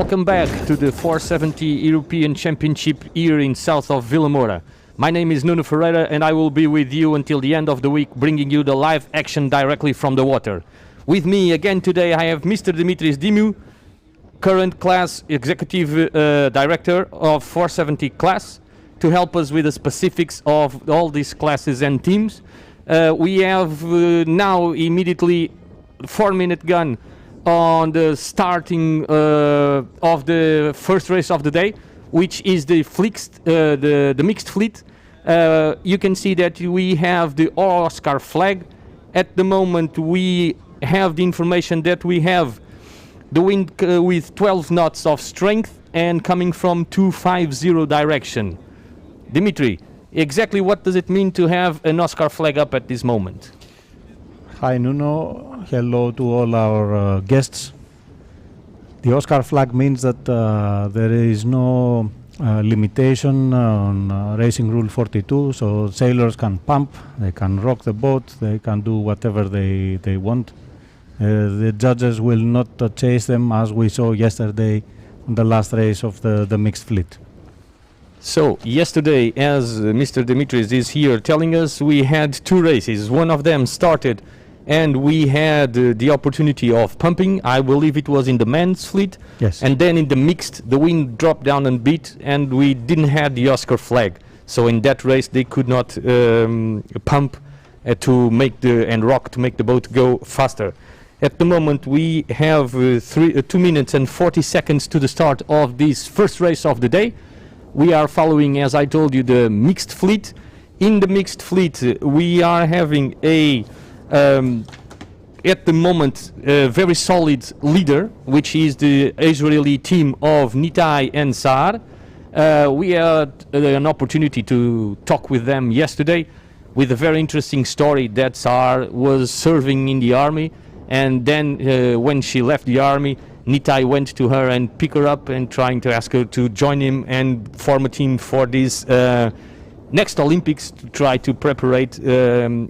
Welcome back to the 470 European Championship here in south of Vilamoura. My name is Nuno Ferreira and I will be with you until the end of the week, bringing you the live action directly from the water. With me again today I have Mr. Dimitris Dimu, current class executive director of 470 class, to help us with the specifics of all these classes and teams. We have now immediately 4-minute gun on the starting of the first race of the day, which is the mixed fleet. You can see that we have the Oscar flag. At the moment we have the information that we have the wind with 12 knots of strength and coming from 250 direction. Dimitri, exactly what does it mean to have an Oscar flag up at this moment? Hi Nuno, hello to all our guests. The Oscar flag means that there is no limitation on Racing Rule 42, so sailors can pump, they can rock the boat, they can do whatever they want. The judges will not chase them, as we saw yesterday on the last race of the mixed fleet. So yesterday, as Mr. Dimitris is here telling us, we had two races. One of them started and we had the opportunity of pumping. I believe it was in the men's fleet. Yes. And then in the mixed, the wind dropped down and beat, and we didn't have the Oscar flag. So in that race, they could not pump to make and rock to make the boat go faster. At the moment, we have 2 minutes and 40 seconds to the start of this first race of the day. We are following, as I told you, the mixed fleet. In the mixed fleet, we are having at the moment, a very solid leader, which is the Israeli team of Nitai and Saar. We had an opportunity to talk with them yesterday with a very interesting story that Saar was serving in the army, and then when she left the army, Nitai went to her and picked her up and trying to ask her to join him and form a team for this next Olympics, to try to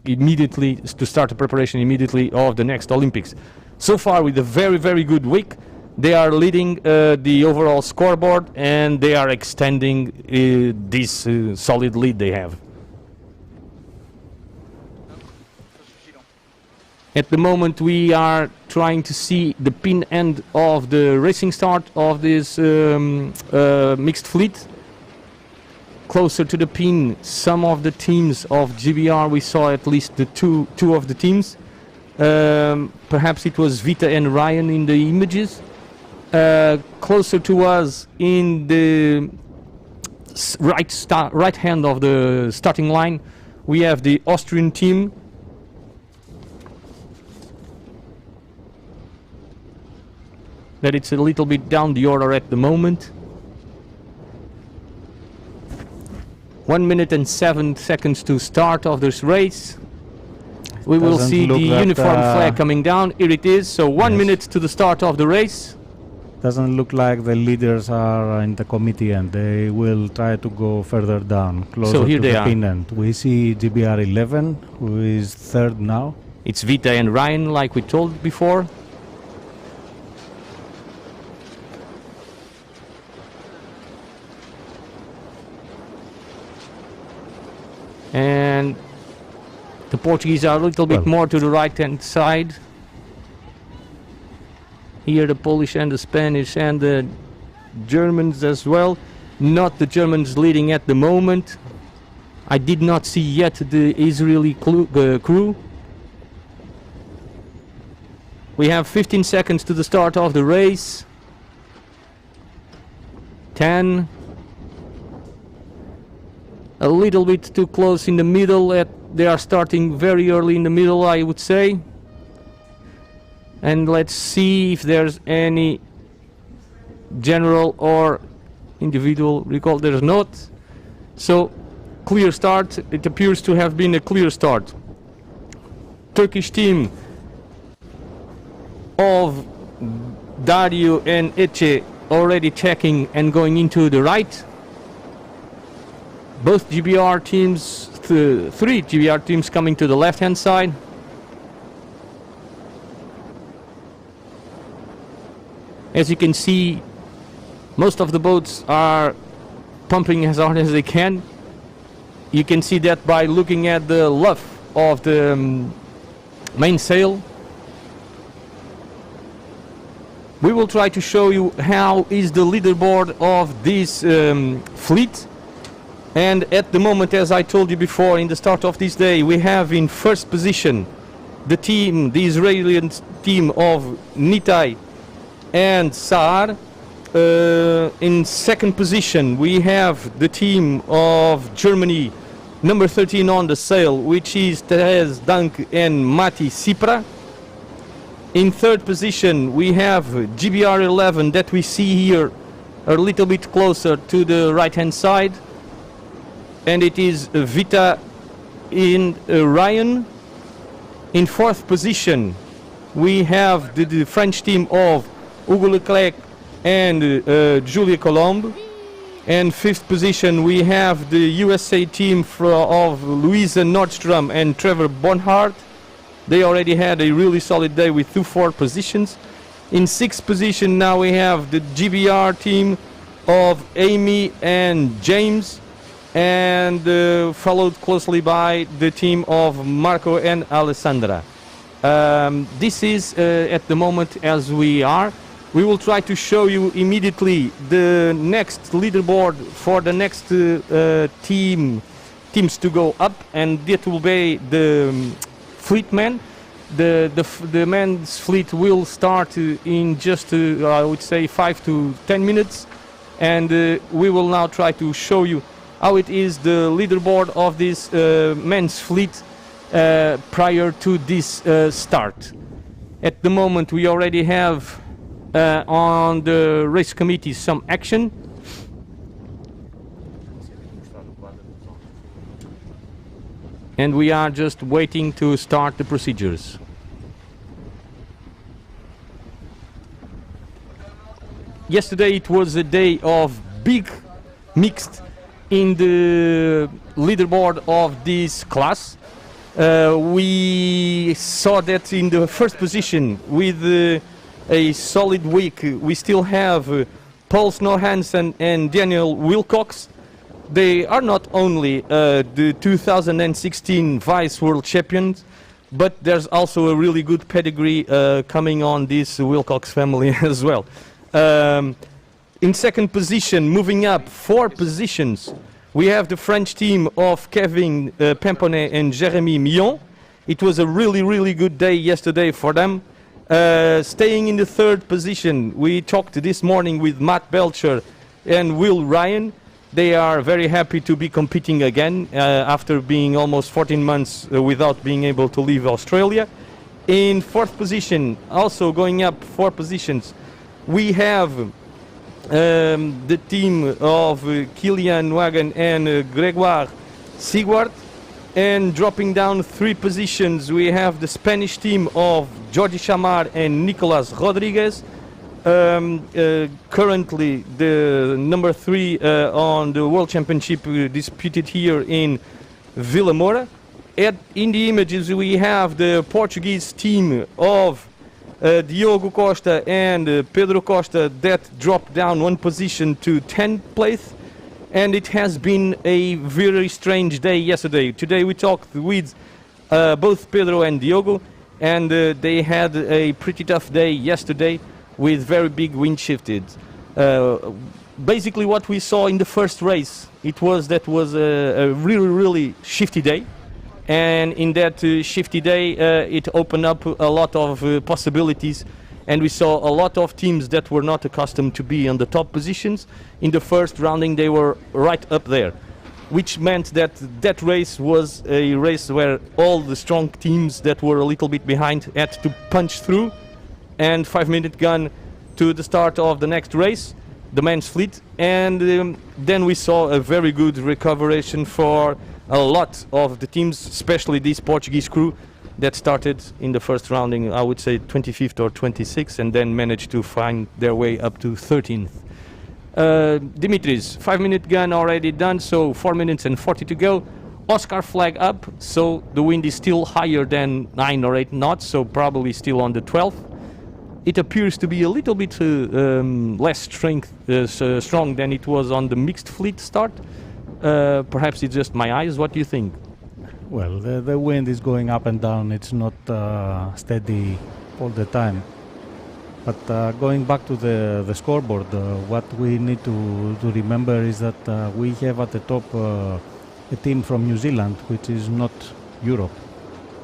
immediately, to start the preparation immediately of the next Olympics. So far, with a very, very good week, they are leading the overall scoreboard and they are extending this solid lead they have. At the moment, we are trying to see the pin end of the racing start of this mixed fleet. Closer to the pin, some of the teams of GBR, we saw at least the two of the teams. Perhaps it was Vita and Ryan in the images. Closer to us in the right hand of the starting line, we have the Austrian team. That it's a little bit down the order at the moment. 1 minute and 7 seconds to start of this race. We will see the uniform flag coming down. Here it is. So 1 minute to the start of the race. Doesn't look like the leaders are in the committee, and they will try to go further down, closer so here to they the are. pin end. We see GBR 11, who is third now. It's Vita and Ryan, like we told before. And the Portuguese are a little bit more to the right hand side. Here the Polish and the Spanish and the Germans as well. Not the Germans leading at the moment. I did not see yet the Israeli crew. We have 15 seconds to the start of the race. 10. A little bit too close in the middle. They are starting very early in the middle, I would say. And let's see if there's any general or individual recall. There's not. So, clear start. It appears to have been a clear start. Turkish team of Dario and Ece already checking and going into the right. Both GBR teams, three GBR teams coming to the left-hand side. As you can see, Most of the boats are pumping as hard as they can. You can see that by looking at the luff of the mainsail. We will try to show you how is the leaderboard of this fleet. And at the moment, as I told you before, in the start of this day, we have in first position the Israeli team of Nitai and Saar. In second position, we have the team of Germany, number 13 on the sail, which is Therese Dank and Mati Sipra. In third position, we have GBR 11 that we see here a little bit closer to the right hand side, and it is Vita in Ryan. In fourth position, we have the French team of Hugo Leclerc and Julia Colombe. And fifth position, we have the USA team of Louisa Nordstrom and Trevor Bonhart. They already had a really solid day with 2-4 positions. In sixth position, now we have the GBR team of Amy and James, and followed closely by the team of Marco and Alessandra. This is at the moment as we are. We will try to show you immediately the next leaderboard for the next teams to go up, and that will be the fleet men. The men's fleet will start in just I would say 5 to 10 minutes, and we will now try to show you how it is the leaderboard of this men's fleet prior to this start. At the moment, we already have on the race committee some action. And we are just waiting to start the procedures. Yesterday it was a day of big mixed in the leaderboard of this class. We saw that in the first position with a solid week we still have Paul Snow Hansen and Daniel Wilcox. They are not only the 2016 Vice World Champions, but there's also a really good pedigree coming on this Wilcox family as well. In second position, moving up 4 positions, we have the French team of Kevin Pamponet and Jérémy Millon. It was a really good day yesterday for them. Staying in the third position, we talked this morning with Matt Belcher and Will Ryan. They are very happy to be competing again after being almost 14 months without being able to leave Australia. In fourth position, also going up 4 positions, we have the team of Kilian Wagen and Grégoire Sigwart. And dropping down 3 positions, we have the Spanish team of Jordi Chamar and Nicolas Rodriguez. Currently the number 3 on the World Championship disputed here in Vilamoura. In the images we have the Portuguese team of Diogo Costa and Pedro Costa that dropped down 1 position to 10th place. And it has been a very strange day yesterday. Today we talked with both Pedro and Diogo, and they had a pretty tough day yesterday with very big wind shifted. Basically what we saw in the first race, it was a really shifty day. And in that shifty day, it opened up a lot of possibilities. And we saw a lot of teams that were not accustomed to be on the top positions. In the first rounding, they were right up there, which meant that that race was a race where all the strong teams that were a little bit behind had to punch through. And 5-minute gun to the start of the next race, the men's fleet. And then we saw a very good recuperation for a lot of the teams, especially this Portuguese crew that started in the first rounding, I would say 25th or 26th, and then managed to find their way up to 13th. Dimitris, 5-minute gun already done, so 4 minutes and 40 to go. Oscar flag up, so the wind is still higher than 9 or 8 knots, so probably still on the 12th. it appears to be a little bit less strong than it was on the mixed fleet start. Perhaps it's just my eyes. What do you think? Well, the wind is going up and down. It's not steady all the time. But going back to the scoreboard, what we need to remember is that we have at the top a team from New Zealand, which is not Europe.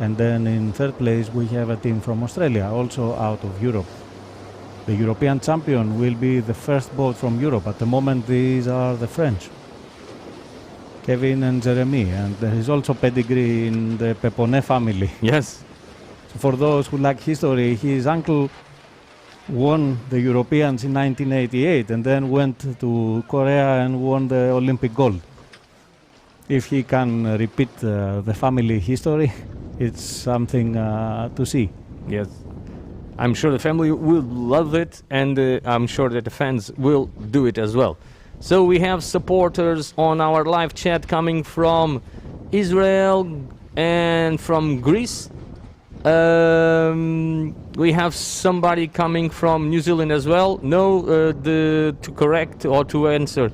And then in third place we have a team from Australia, also out of Europe. The European champion will be the first boat from Europe. At the moment these are the French, Kevin and Jeremy, and there is also pedigree in the Peponet family. Yes. So for those who like history, his uncle won the Europeans in 1988 and then went to Korea and won the Olympic gold. If he can repeat the family history, it's something to see. Yes. I'm sure the family will love it, and I'm sure that the fans will do it as well. So we have supporters on our live chat coming from Israel and from Greece. We have somebody coming from New Zealand as well. No, to correct or to answer,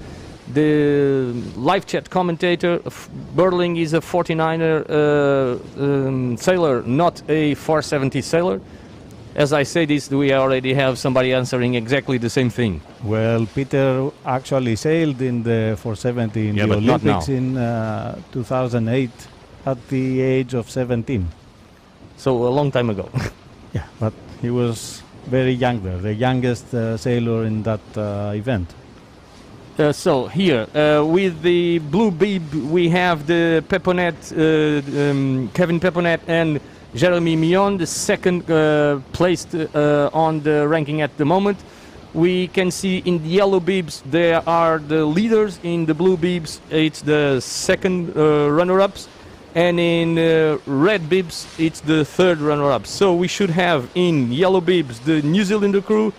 the live chat commentator, Burling is a 49er sailor, not a 470 sailor. As I say this, we already have somebody answering exactly the same thing. Well, Peter actually sailed in the 470 in the Olympics in 2008 at the age of 17. So a long time ago. Yeah, but he was very young there, the youngest sailor in that event. So here, with the blue bib, we have the Peponet, Kevin Peponet and Jeremy Millon, the second placed on the ranking at the moment. We can see in the yellow bibs, they are the leaders. In the blue bibs, it's the second runner-ups. And in red bibs, it's the third runner-up. So we should have in yellow bibs the New Zealander crew.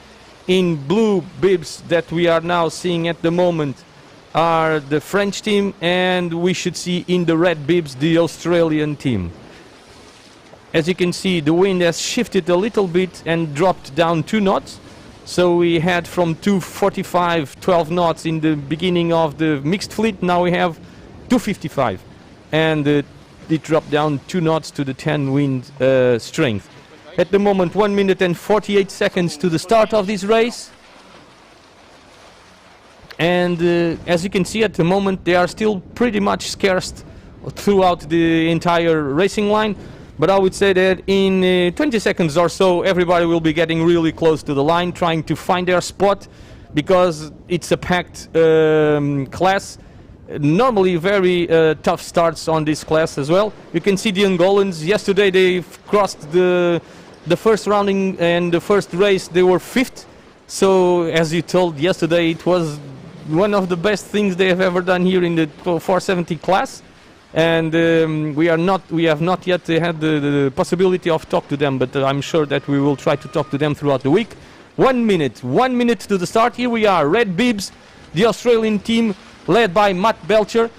In blue bibs that we are now seeing at the moment are the French team. And we should see in the red bibs the Australian team. As you can see, the wind has shifted a little bit and dropped down 2 knots. So we had from 245, 12 knots in the beginning of the mixed fleet. Now we have 255. And it dropped down 2 knots to the 10 wind strength. At the moment, 1 minute and 48 seconds to the start of this race. And as you can see at the moment, they are still pretty much scarce throughout the entire racing line. But I would say that in 20 seconds or so, everybody will be getting really close to the line, trying to find their spot, because it's a packed class. Normally very tough starts on this class as well. You can see the Angolans. Yesterday they crossed the first rounding, and the first race they were 5th. So as you told yesterday, it was one of the best things they have ever done here in the 470 class. And we have not yet had the possibility of talk to them, but I'm sure that we will try to talk to them throughout the week. 1 minute to the start. Here we are, red bibs, the Australian team, led by Matt Belcher.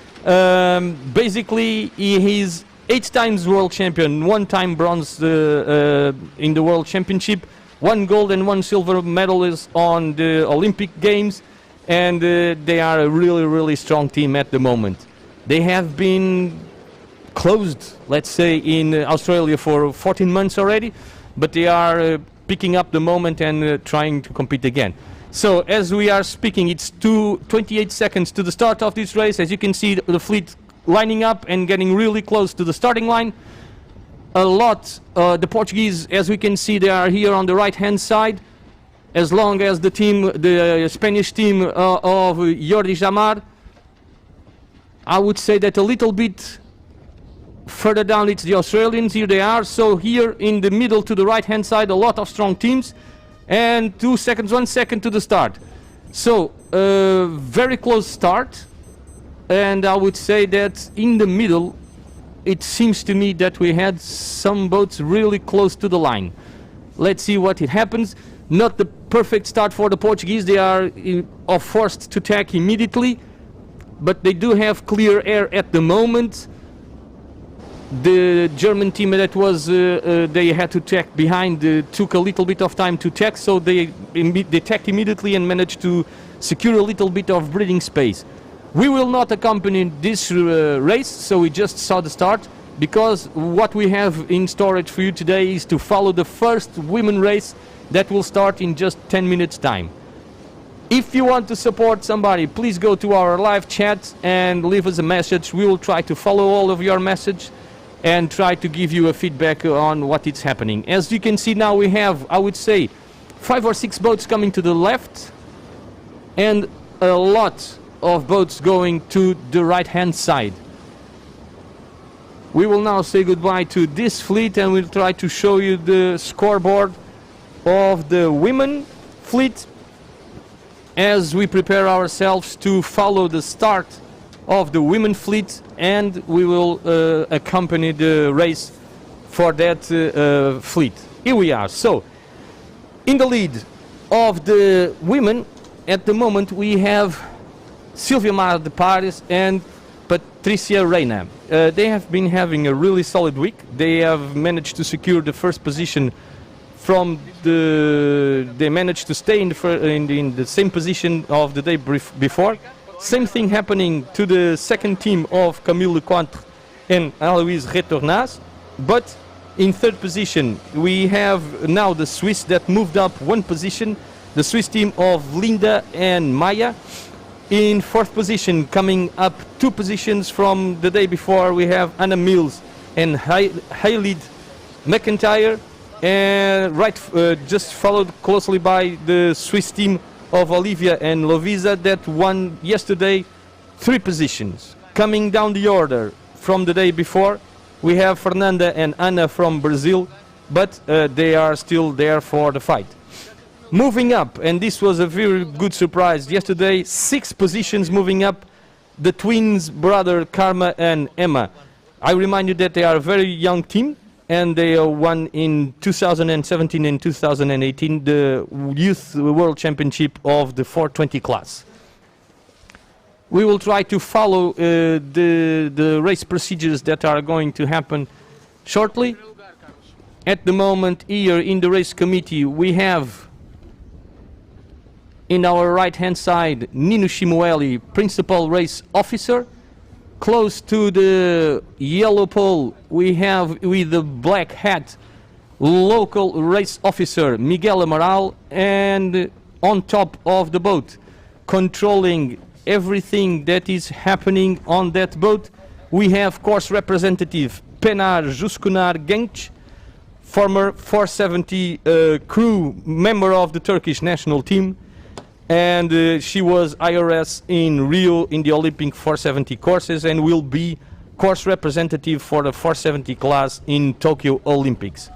Basically, he is 8 times world champion, 1 time bronze in the world championship, 1 gold and 1 silver medalist on the Olympic Games, and they are a really, really strong team at the moment. They have been closed, let's say, in Australia for 14 months already, but they are picking up the moment and trying to compete again. So as we are speaking, it's 28 seconds to the start of this race. As you can see, the fleet lining up and getting really close to the starting line. The Portuguese, as we can see, they are here on the right-hand side. As long as the Spanish team of Jordi Jamar, I would say that a little bit further down it's the Australians. Here they are. So here in the middle to the right-hand side, a lot of strong teams. And 2 seconds, 1 second to the start. So very close start. And I would say that in the middle, it seems to me that we had some boats really close to the line. Let's see what it happens. Not the perfect start for the Portuguese. They are forced to tack immediately. But they do have clear air at the moment. The German team that was they had to check behind took a little bit of time to check, so they checked immediately and managed to secure a little bit of breathing space. We will not accompany this race, so we just saw the start, because what we have in storage for you today is to follow the first women race that will start in just 10 minutes time. If you want to support somebody, please go to our live chat and leave us a message. We will try to follow all of your message and try to give you a feedback on what is happening. As you can see now, we have, I would say, 5 or 6 boats coming to the left and a lot of boats going to the right hand side. We will now say goodbye to this fleet and we'll try to show you the scoreboard of the women fleet as we prepare ourselves to follow the start of the women fleet, and we will accompany the race for that fleet. Here we are. So, in the lead of the women, at the moment we have Silvia Mar de Pares and Patricia Reina. They have been having a really solid week. They have managed to secure the first position they managed to stay in the same position of the day before. Same thing happening to the second team of Camille Lecointre and Aloïse Retornas. But in third position we have now the Swiss that moved up one position, the Swiss team of Linda and Maya. In fourth position, coming up 2 positions from the day before, we have Anna Mills and Haylid McIntyre, and just followed closely by the Swiss team of Olivia and Lovisa that won yesterday 3 positions. Coming down the order from the day before, we have Fernanda and Anna from Brazil, but they are still there for the fight. Moving up, and this was a very good surprise yesterday, 6 positions moving up, the twins brother Karma and Emma. I remind you that they are a very young team, and they won in 2017 and 2018 the Youth World Championship of the 420 class. We will try to follow the race procedures that are going to happen shortly. At the moment here in the race committee we have in our right hand side Nino Shimueli, Principal Race Officer. Close to the yellow pole we have with the black hat Local Race Officer Miguel Amaral, and on top of the boat controlling everything that is happening on that boat we have Course Representative Penar Juskunar Genç, former 470 crew member of the Turkish national team, and she was IRS in Rio in the Olympic 470 courses and will be course representative for the 470 class in Tokyo Olympics.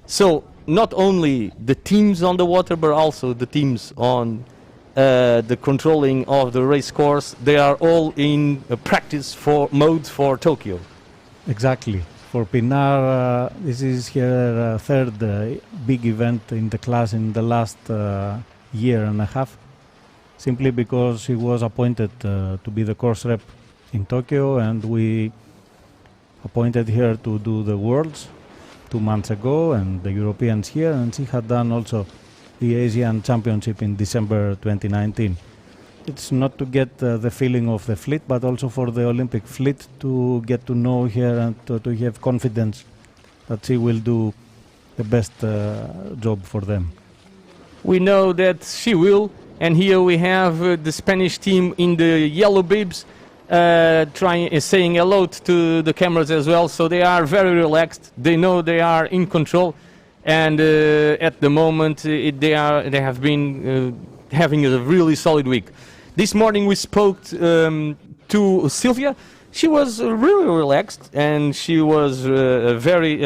So not only the teams on the water but also the teams on the controlling of the race course, they are all in practice for mode for Tokyo. Exactly. For Pinar, this is her third big event in the class in the last year and a half, simply because she was appointed to be the course rep in Tokyo, and we appointed her to do the Worlds 2 months ago and the Europeans here, and she had done also the Asian Championship in December 2019. It's not to get the feeling of the fleet, but also for the Olympic fleet to get to know her and to have confidence that she will do the best job for them. We know that she will, and here we have the Spanish team in the yellow bibs saying hello to the cameras as well, so they are very relaxed, they know they are in control, and at the moment they have been having a really solid week. This morning we spoke to Silvia. She was really relaxed and she was a very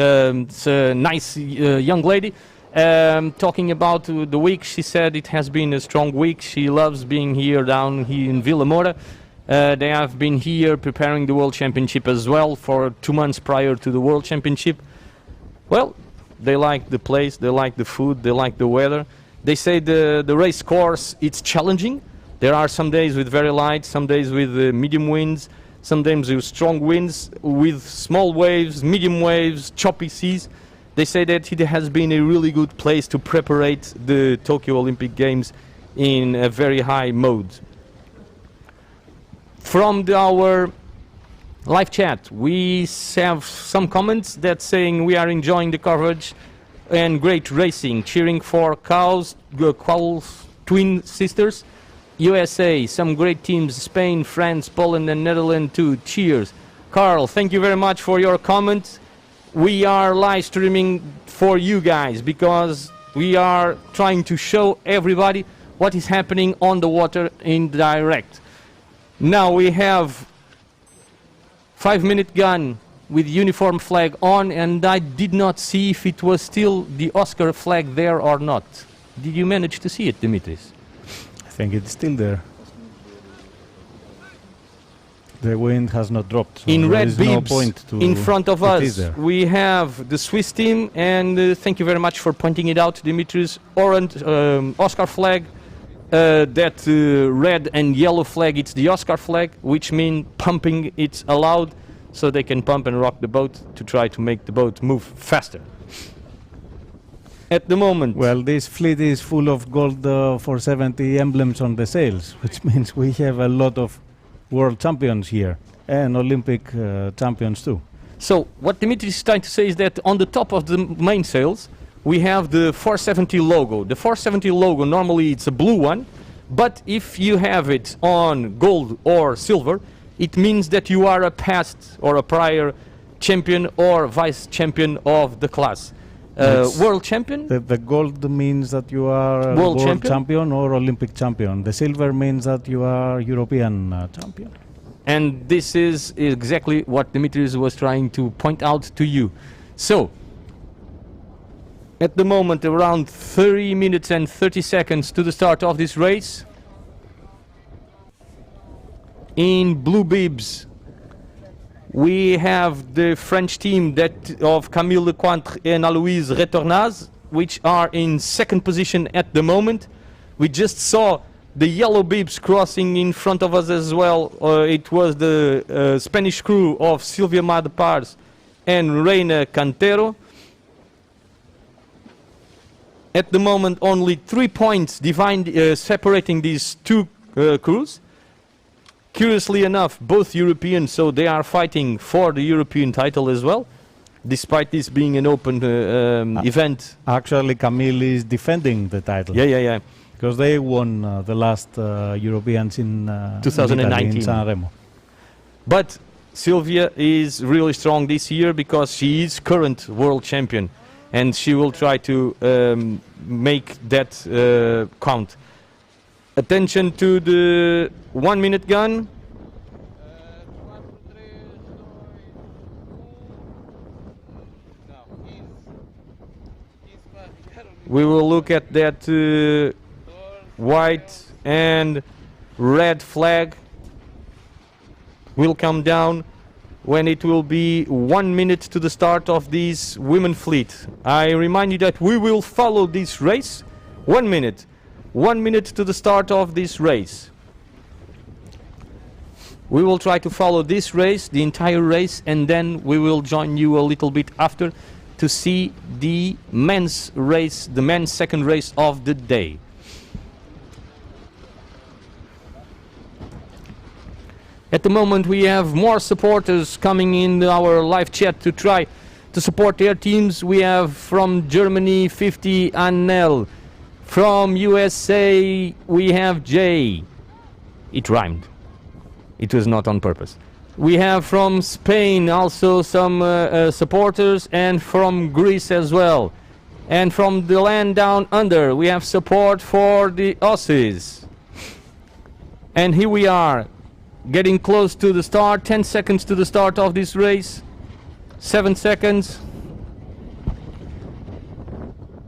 nice young lady. Talking about the week, she said it has been a strong week. She loves being down here in Vilamoura. They have been here preparing the World Championship as well for 2 months prior to the World Championship. Well, they like the place, they like the food, they like the weather. They say the race course, it's challenging. There are some days with very light, some days with medium winds. sometimes with strong winds, with small waves, medium waves, choppy seas. They say that it has been a really good place to prepare the Tokyo Olympic Games in a very high mode. From our live chat, we have some comments that saying we are enjoying the coverage and great racing, cheering for Cow's twin sisters, USA, some great teams, Spain, France, Poland and Netherlands too. Cheers. Carl, thank you very much for your comment. We are live streaming for you guys because we are trying to show everybody what is happening on the water in direct. Now we have 5-minute gun with uniform flag on, and I did not see if it was still the Oscar flag there or not. Did you manage to see it, Dimitris? I think it's still there. The wind has not dropped. So in red no bibs point to in front of us, we have the Swiss team, and thank you very much for pointing it out, Dimitris. Orange Oscar flag, that red and yellow flag, it's the Oscar flag, which means pumping it's allowed, so they can pump and rock the boat to try to make the boat move faster. At the moment... Well, this fleet is full of gold 470 emblems on the sails, which means we have a lot of world champions here and Olympic champions too. So what Dimitris is trying to say is that on the top of the main sails we have the 470 logo. The 470 logo, normally it's a blue one, but if you have it on gold or silver, it means that you are a past or a prior champion or vice champion of the class. World champion? The gold means that you are world champion or Olympic champion. The silver means that you are European champion. And this is exactly what Dimitris was trying to point out to you. So, at the moment, around 30 minutes and 30 seconds to the start of this race. In blue bibs, we have the French team of Camille Lecointre and Aloïse Retornaz, which are in second position at the moment. We just saw the yellow bibs crossing in front of us as well. It was the Spanish crew of Silvia Madepars and Reina Cantero. At the moment, only 3 points separating these two crews. Curiously enough, both European, so they are fighting for the European title as well, despite this being an open event. Actually, Camille is defending the title. Yeah. Because they won the last Europeans in 2019 in San Remo. But Silvia is really strong this year because she is current world champion, and she will try to make that count. Attention to the 1-minute gun. We will look at that white and red flag. Will come down when it will be 1 minute to the start of this women fleet. I remind you that we will follow this race 1 minute. 1 minute to the start of this race. We will try to follow this race, the entire race, and then we will join you a little bit after to see the men's race, the men's second race of the day. At the moment we have more supporters coming in our live chat to try to support their teams. We have from Germany 50 Annel. From USA we have Jay. It rhymed. It was not on purpose. We have from Spain also some supporters, and from Greece as well. And from the land down under we have support for the Aussies. And here we are, getting close to the start. 10 seconds to the start of this race. 7 seconds.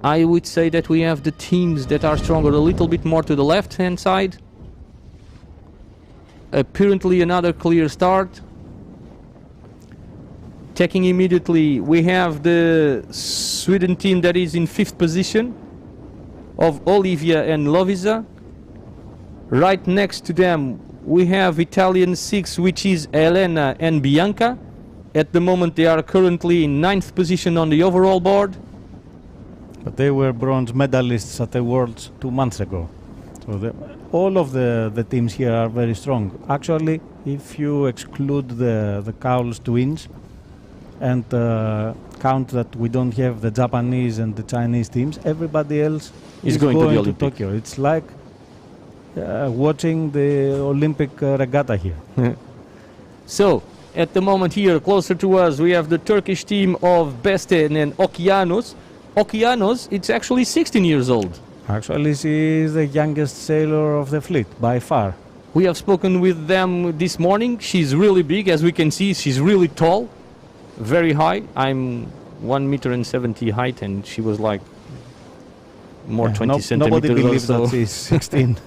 I would say that we have the teams that are stronger a little bit more to the left hand side. Apparently another clear start. Checking immediately, we have the Sweden team that is in 5th position of Olivia and Lovisa. Right next to them we have Italian 6, which is Elena and Bianca. At the moment they are currently in 9th position on the overall board. But they were bronze medalists at the Worlds 2 months ago. So all of the teams here are very strong. Actually, if you exclude the Cowles twins and count that we don't have the Japanese and the Chinese teams, everybody else is going to the Olympics. Tokyo. It's like watching the Olympic regatta here. So, at the moment here, closer to us, we have the Turkish team of Besten and Okeanos. Okeanos, it's actually 16 years old. Actually, she is the youngest sailor of the fleet, by far. We have spoken with them this morning. She's really big, as we can see. She's really tall, very high. I'm 1 meter and 70 height, and she was like more 20 centimeters. Nobody believes also. that she's 16.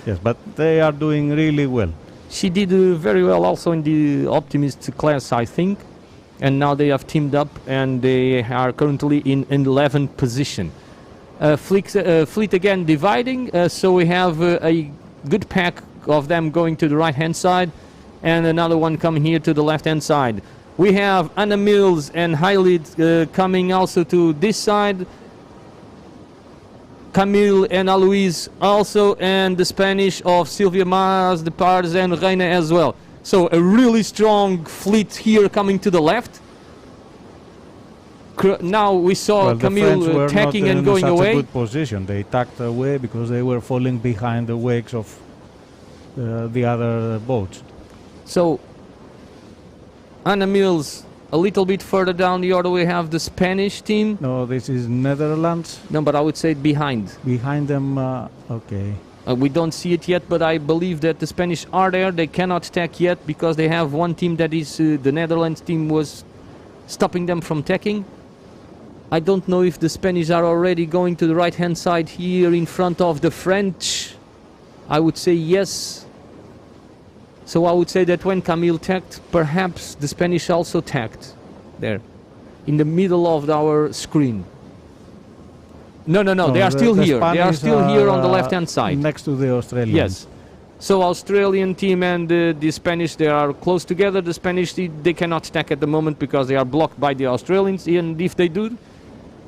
Yes, but they are doing really well. She did very well also in the Optimist class, I think. And now they have teamed up and they are currently in 11th position. Fleet again dividing, so we have a good pack of them going to the right hand side and another one coming here to the left hand side. We have Anna Mills and Hailid coming also to this side. Camille and Alois also, and the Spanish of Silvia Mas, De Pars and Reina as well. So a really strong fleet here coming to the left. Now we saw Camille tacking and going away. Such a good position. They tacked away because they were falling behind the wakes of the other boats. So Anna Mills a little bit further down the order we have the Spanish team. No, this is Netherlands. No, but I would say behind. Behind them, okay. We don't see it yet, but I believe that the Spanish are there. They cannot tack yet because they have one team that is the Netherlands team was stopping them from tacking. I don't know if the Spanish are already going to the right hand side here in front of the French. I would say yes. So I would say that when Camille tacked, perhaps the Spanish also tacked there in the middle of our screen. No, they are still here. They are still here on the left hand side. Next to the Australians. Yes. So Australian team and the Spanish, they are close together. The Spanish, they cannot tack at the moment because they are blocked by the Australians. And if they do,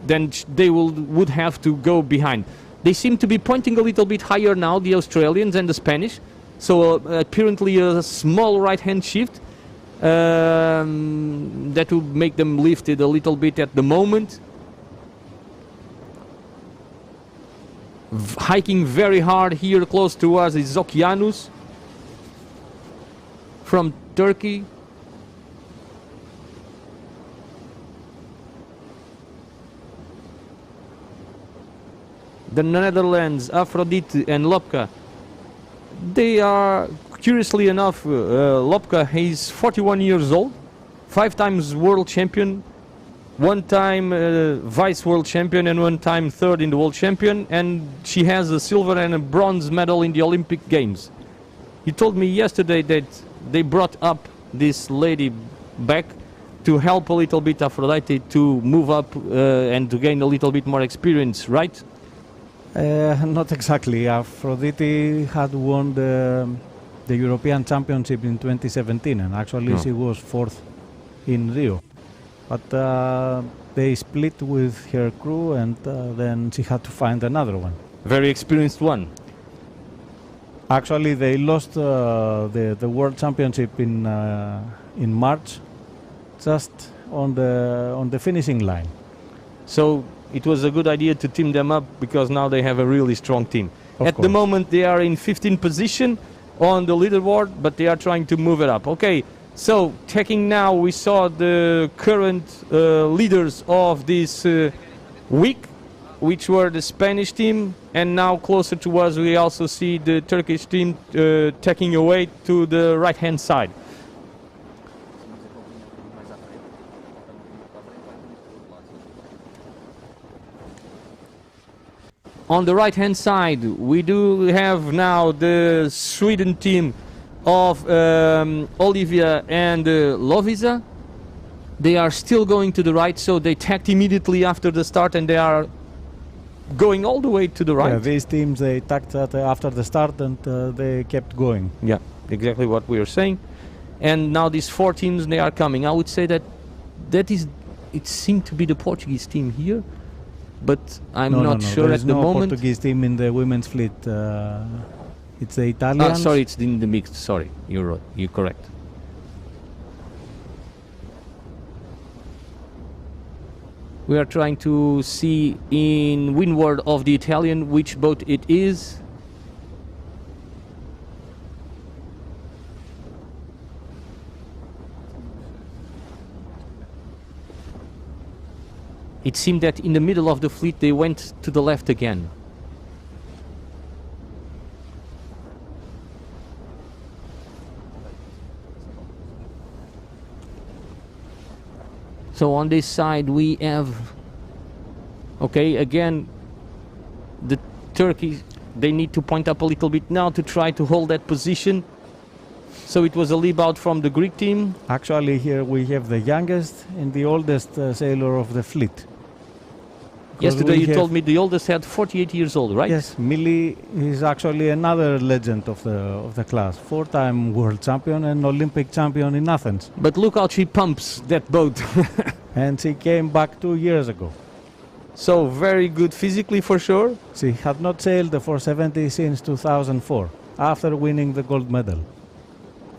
then they would have to go behind. They seem to be pointing a little bit higher now, the Australians and the Spanish. So apparently a small right-hand shift that would make them lift it a little bit at the moment. Hiking very hard here close to us is Okeanos from Turkey. The Netherlands, Aphrodite and Lopka. They are, curiously enough, Lopka is 41 years old, 5 times world champion, 1 time vice world champion and 1 time third in the world champion, and she has a silver and a bronze medal in the Olympic Games. He told me yesterday that they brought up this lady back to help a little bit Aphrodite to move up and to gain a little bit more experience, right? Not exactly. Aphrodite had won the European Championship in 2017 and actually she was 4th in Rio. But they split with her crew and then she had to find another one. Very experienced one. Actually they lost the World Championship in March just on the finishing line. So it was a good idea to team them up because now they have a really strong team. At the moment they are in 15th position on the leaderboard, but they are trying to move it up. Okay, so checking now, we saw the current leaders of this week, which were the Spanish team, and now closer to us we also see the Turkish team taking away to the right hand side. On the right hand side we do have now the Sweden team of Olivia and Lovisa. They are still going to the right, so they tacked immediately after the start and they are going all the way to the right. Yeah, these teams they tacked after the start and they kept going. Yeah. exactly what we are saying. And now these 4 teams, they are coming. I would say that it seemed to be the Portuguese team here, but I'm not sure at the moment. Portuguese team in the women's fleet. It's the Italians. Sorry, it's in the mixed. Sorry, you're correct. We are trying to see in windward of the Italian which boat it is. It seemed that in the middle of the fleet they went to the left again. So on this side we have, okay, again, the Turkey, they need to point up a little bit now to try to hold that position. So it was a leap out from the Greek team. Actually, here we have the youngest and the oldest sailor of the fleet. Yesterday you told me the oldest had 48 years old, right? Yes, Millie is actually another legend of the class. 4-time world champion and Olympic champion in Athens. But look how she pumps that boat. And she came back 2 years ago. So very good physically for sure. She had not sailed the 470 since 2004, after winning the gold medal.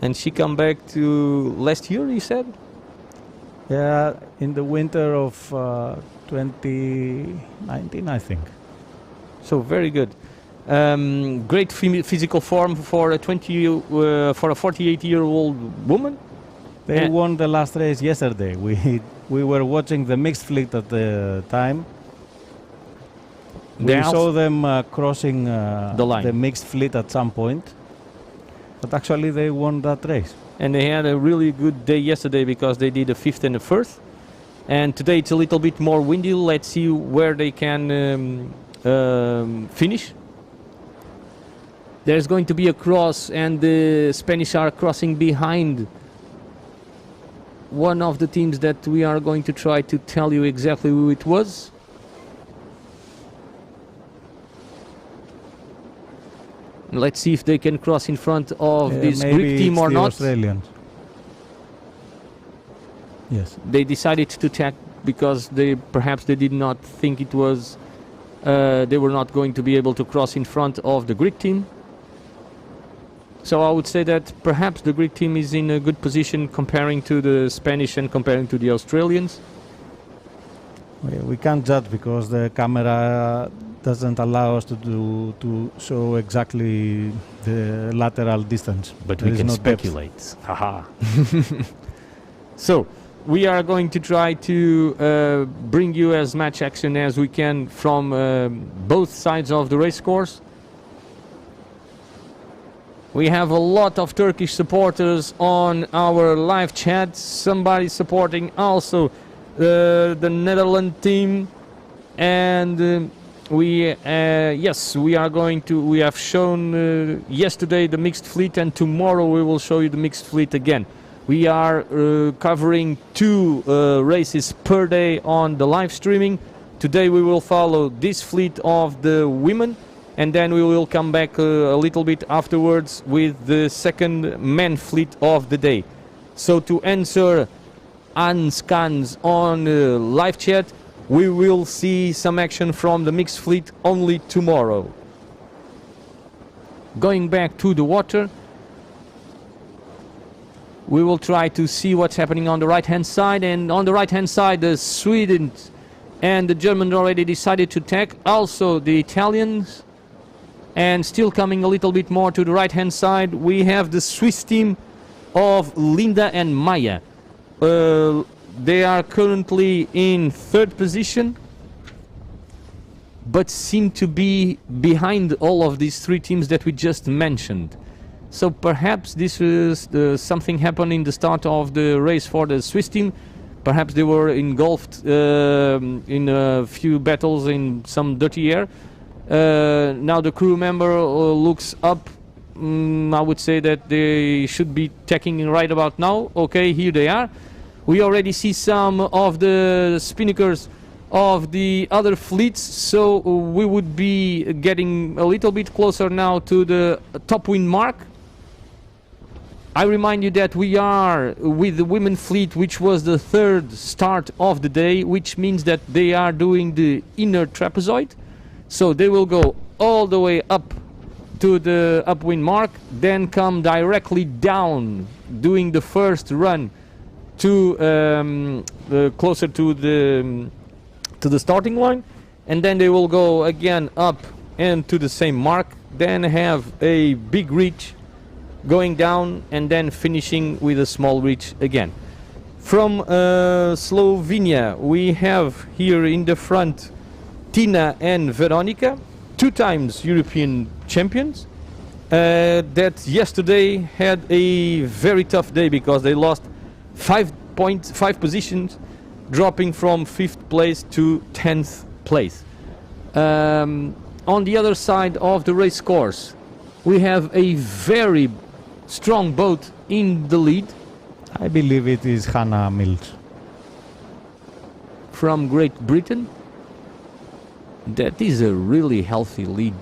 And she come back to last year, you said? Yeah, in the winter of 2019, I think. So very good. Great physical form for a 48-year-old woman. They won the last race yesterday. We were watching the mixed fleet at the time. We saw them crossing the line. The mixed fleet at some point, but actually they won that race. And they had a really good day yesterday because they did a 5th and a 1st. And today it's a little bit more windy. Let's see where they can finish. There's going to be a cross, and the Spanish are crossing behind one of the teams that we are going to try to tell you exactly who it was. Let's see if they can cross in front of this Greek team or not. Australians. Yes. They decided to attack because perhaps they did not think it was they were not going to be able to cross in front of the Greek team. So I would say that perhaps the Greek team is in a good position comparing to the Spanish and comparing to the Australians. We can't judge because the camera doesn't allow us to show exactly the lateral distance. But we can speculate. Haha. So we are going to try to bring you as much action as we can from both sides of the race course. We have a lot of Turkish supporters on our live chat. Somebody supporting also the Netherlands team, and we have shown yesterday the mixed fleet, and tomorrow we will show you the mixed fleet again. We are covering 2 races per day on the live streaming. Today we will follow this fleet of the women, and then we will come back a little bit afterwards with the second men fleet of the day. So to answer Anscans on live chat, we will see some action from the mixed fleet only tomorrow. Going back to the water, we will try to see what's happening on the right hand side, and on the right hand side the Swedes and the Germans already decided to attack, also the Italians. And still coming a little bit more to the right hand side, we have the Swiss team of Linda and Maya. They are currently in 3rd position, but seem to be behind all of these 3 teams that we just mentioned. So perhaps this is something happened in the start of the race for the Swiss team. Perhaps they were engulfed in a few battles in some dirty air. Now the crew member looks up. I would say that they should be tacking right about now. Okay, here they are. We already see some of the spinnakers of the other fleets, so we would be getting a little bit closer now to the top wind mark. I remind you that we are with the women fleet, which was the third start of the day, which means that they are doing the inner trapezoid. So they will go all the way up to the upwind mark, then come directly down, doing the first run to closer to the starting line, and then they will go again up and to the same mark, then have a big reach going down, and then finishing with a small reach again. From Slovenia, we have here in the front Tina and Veronica, 2 times European champions, that yesterday had a very tough day because they lost 5 positions, dropping from 5th place to 10th place. On the other side of the race course, we have a very strong boat in the lead. I believe it is Hannah Mills. From Great Britain. That is a really healthy lead.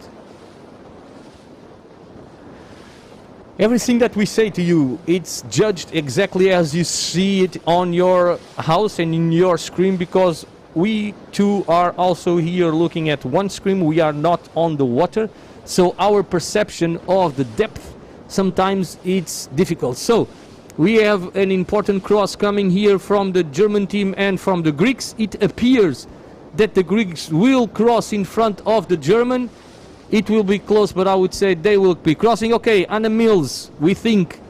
Everything that we say to you, it's judged exactly as you see it on your house and in your screen, because we too are also here looking at one screen. We are not on the water, so our perception of the depth, sometimes it's difficult. So we have an important cross coming here from the German team and from the Greeks. It appears that the Greeks will cross in front of the German. It will be close, but I would say they will be crossing. Okay, Anna Mills, we think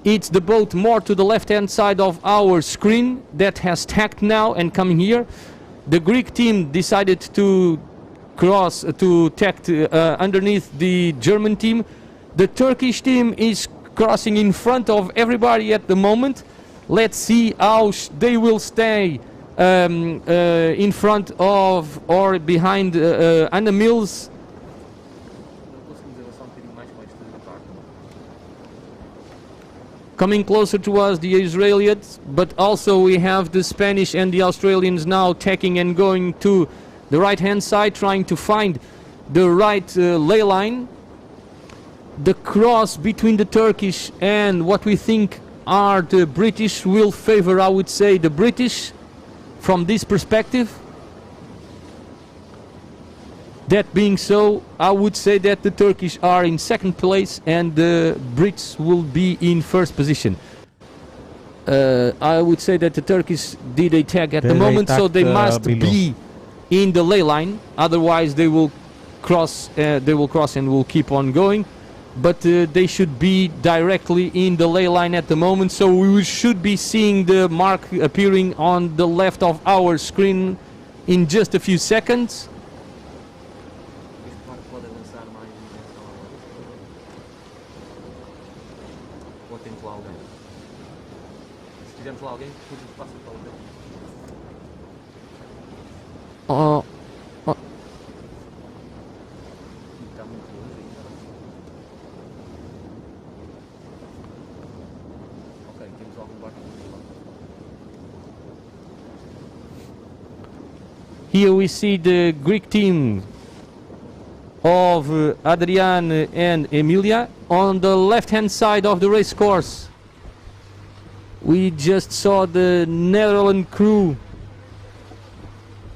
it's the boat more to the left-hand side of our screen that has tacked now and coming here. The Greek team decided to cross, to tack underneath the German team. The Turkish team is crossing in front of everybody at the moment. Let's see how they will stay in front of or behind Anna Mills. Coming closer to us, the Israelis, but also we have the Spanish and the Australians now tacking and going to the right-hand side, trying to find the right ley line. The cross between the Turkish and what we think are the British will favor, I would say, the British from this perspective. That being so, I would say that the Turkish are in 2nd place and the Brits will be in 1st position. I would say that the Turkish did a tag at the moment, so they must be in the ley line. Otherwise, they will cross. And will keep on going. But they should be directly in the ley line at the moment. So we should be seeing the mark appearing on the left of our screen in just a few seconds. Here we see the Greek team of Adrian and Emilia. On the left-hand side of the race course, we just saw the Netherlands crew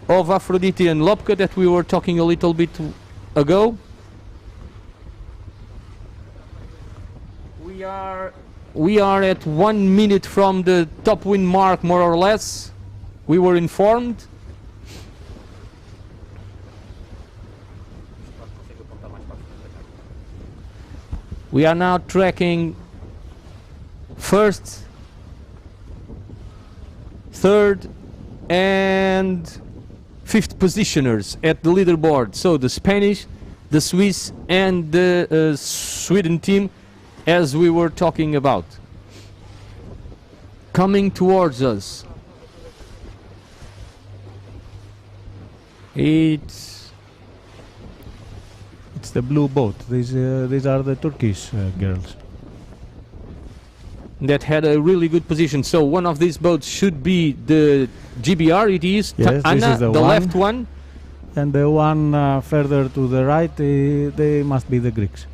of Aphrodite and Lopke that we were talking a little bit ago. We are at 1 minute from the top wind mark, more or less. We were informed. We are now tracking 1st, 3rd and 5th positioners at the leaderboard. So the Spanish, the Swiss and the Sweden team, as we were talking about. Coming towards us. It's the blue boat. These are the Turkish girls. That had a really good position. So one of these boats should be the GBR. It is yes, Anna, this is the left one. And the one further to the right, they must be the Greeks.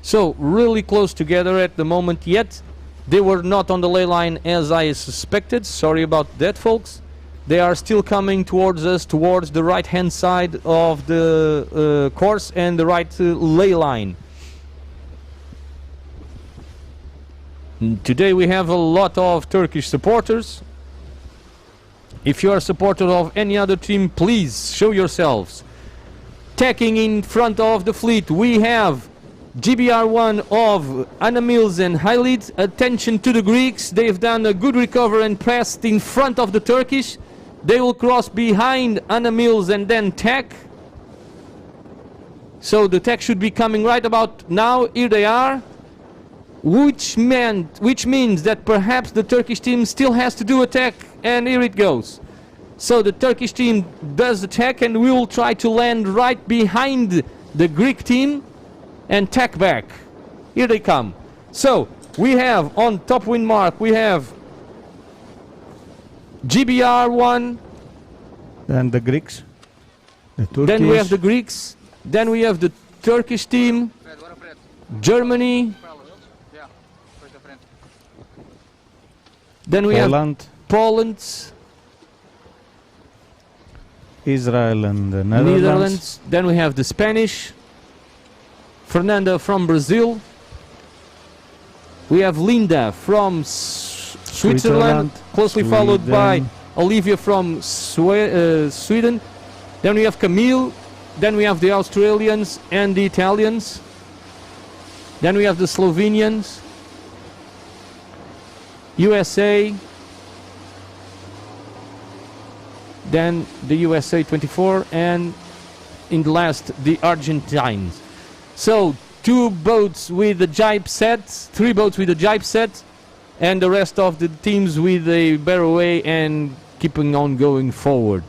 So really close together at the moment, yet They were not on the ley line as I suspected. Sorry about that, folks. They are still coming towards us, towards the right hand side of the course and the right ley line. Today we have a lot of Turkish supporters. If you are a supporter of any other team, please show yourselves. Tacking in front of the fleet, we have GBR1 of Anna Mills and Hailid. Attention to the Greeks. They've done a good recover and pressed in front of the Turkish. They will cross behind Anna Mills and then tack. So the tack should be coming right about now. Here they are. Which means that perhaps the Turkish team still has to do attack, and here it goes. So the Turkish team does attack, and we will try to land right behind the Greek team and tack back. Here they come. So we have on top wind mark, we have GBR1. Then the Greeks. The Turkish. Then we have the Greeks. Then we have the Turkish team. Germany. Then we Poland. have Poland, Israel and the Netherlands. Then we have the Spanish, Fernanda from Brazil. We have Linda from Switzerland, closely followed by Olivia from Sweden. Then we have Camille. Then we have the Australians and the Italians. Then we have the Slovenians. USA, then the USA 24, and in the last the Argentines. So 2 boats with the jibe set, 3 boats with the jibe set, and the rest of the teams with a barroway and keeping on going forward.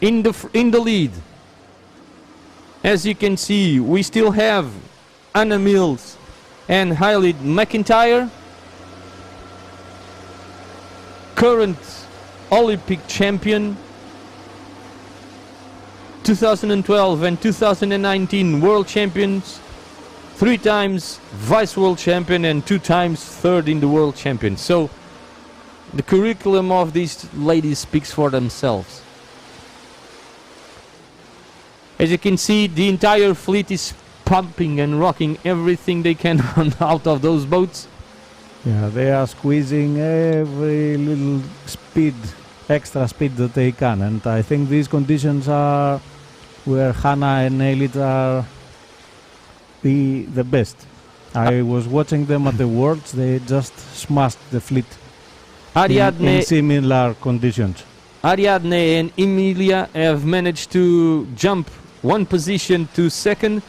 In the lead, as you can see, we still have Anna Mills and Hailid McIntyre, current Olympic champion, 2012 and 2019 world champions, 3 times vice world champion and 2 times third in the world champion. So the curriculum of these ladies speaks for themselves. As you can see, the entire fleet is pumping and rocking everything they can out of those boats. Yeah, they are squeezing every little speed, extra speed that they can, and I think these conditions are where Hannah and Hailid are the best. I was watching them at the Worlds. They just smashed the fleet in similar conditions. Ariadne and Emilia have managed to jump 1 position to second,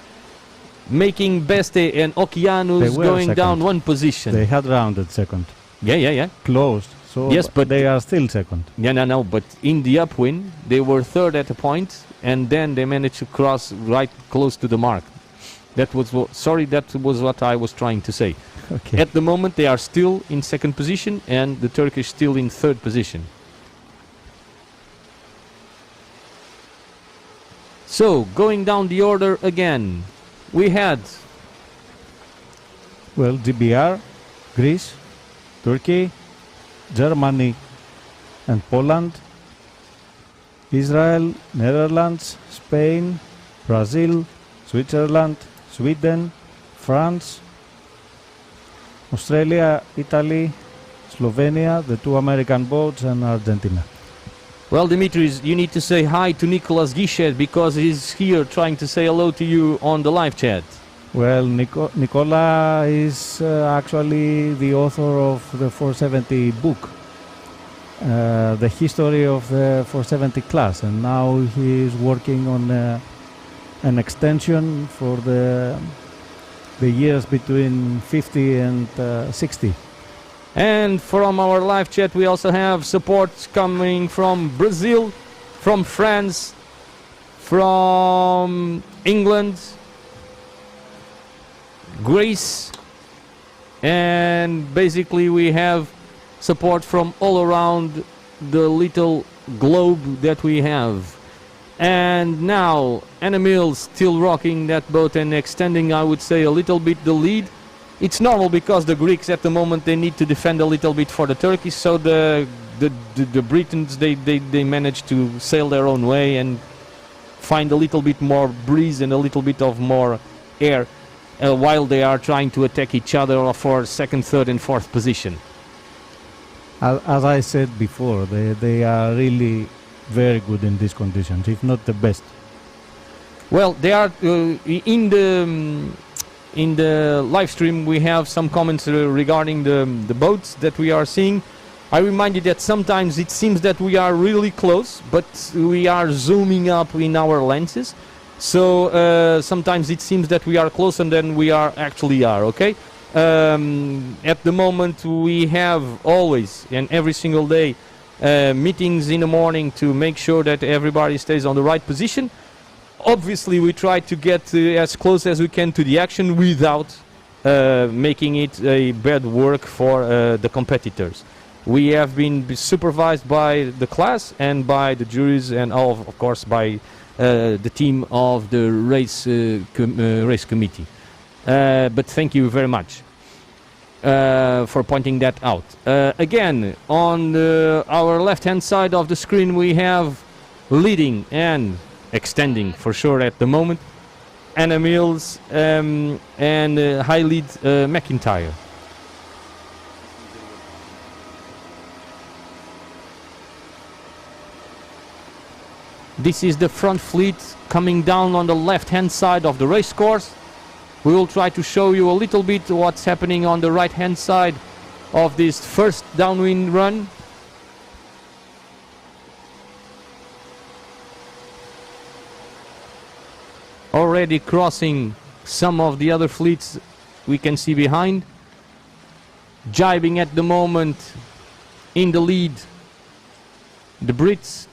making Beste and Okeanos going second. Down 1 position. They had rounded second. Yeah. Closed. So yes, but they are still second. No. But in the upwind, they were third at a point, and then they managed to cross right close to the mark. That was what I was trying to say. Okay. At the moment, they are still in second position, and the Turkish still in third position. So going down the order again. We had GBR, Greece, Turkey, Germany and Poland, Israel, Netherlands, Spain, Brazil, Switzerland, Sweden, France, Australia, Italy, Slovenia, the 2 American boats and Argentina. Well, Dimitris, you need to say hi to Nicolas Guichet because he's here trying to say hello to you on the live chat. Well, Nicola is actually the author of the 470 book, the history of the 470 class, and now he is working on an extension for the years between 50 and 60. And from our live chat we also have support coming from Brazil, from France, from England, Greece, and basically we have support from all around the little globe that we have. And now Anna Mills still rocking that boat and extending, I would say, a little bit the lead. It's normal because the Greeks at the moment, they need to defend a little bit for the Turkish, so the Britons, they manage to sail their own way and find a little bit more breeze and a little bit of more air while they are trying to attack each other for second, third and fourth position. As I said before, they are really very good in these conditions, if not the best. Well, they are in the live stream. We have some comments regarding the boats that we are seeing. I remind you that sometimes it seems that we are really close, but we are zooming up in our lenses. So sometimes it seems that we are closer than we actually are. Okay. At the moment, we have always and every single day meetings in the morning to make sure that everybody stays on the right position. Obviously, we try to get as close as we can to the action without making it a bad work for the competitors. We have been supervised by the class and by the juries and of course by the team of the race committee. But thank you very much for pointing that out. Again, on our left-hand side of the screen, we have leading and extending for sure at the moment Anna Mills and high lead McIntyre. This is the front fleet coming down on the left-hand side of the race course. We will try to show you a little bit what's happening on the right-hand side of this first downwind run. Already crossing some of the other fleets we can see behind. Jibing at the moment in the lead, the Brits.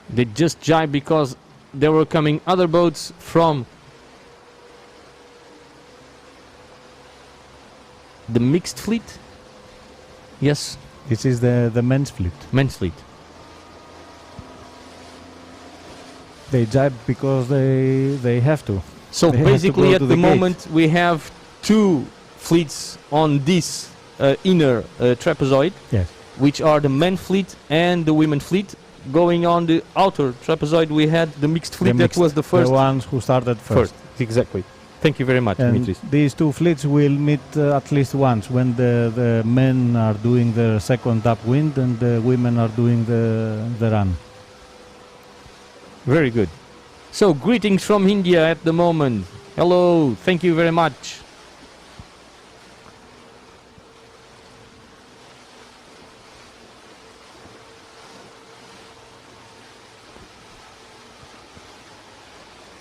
They just jibed because there were coming other boats from the mixed fleet. Yes. This is the men's fleet. Men's fleet. They jibe because they have to. So they basically at the moment gate. we have two fleets on this inner trapezoid, yes, which are the men fleet and the women fleet. Going on the outer trapezoid, we had the mixed fleet that was the first. The ones who started first. Exactly. Thank you very much, and Dimitris. These two fleets will meet at least once when the men are doing the second upwind and the women are doing the run. Very good. So greetings from India at the moment. Hello, thank you very much.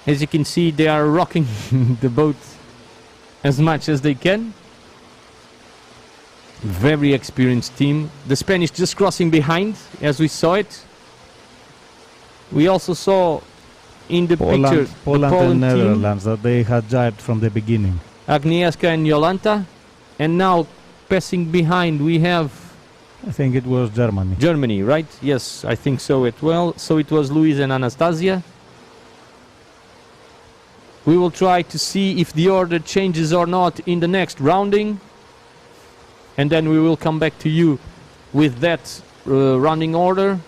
As you can see, they are rocking the boat as much as they can. Very experienced team. The Spanish just crossing behind as we saw it. We also saw in the picture Poland the and Poland Netherlands that they had jibed from the beginning. Agnieszka and Jolanta. And now passing behind we have... I think it was Germany. Germany, right? Yes, I think so as well. So it was Luis and Anastasia. We will try to see if the order changes or not in the next rounding. And then we will come back to you with that rounding order.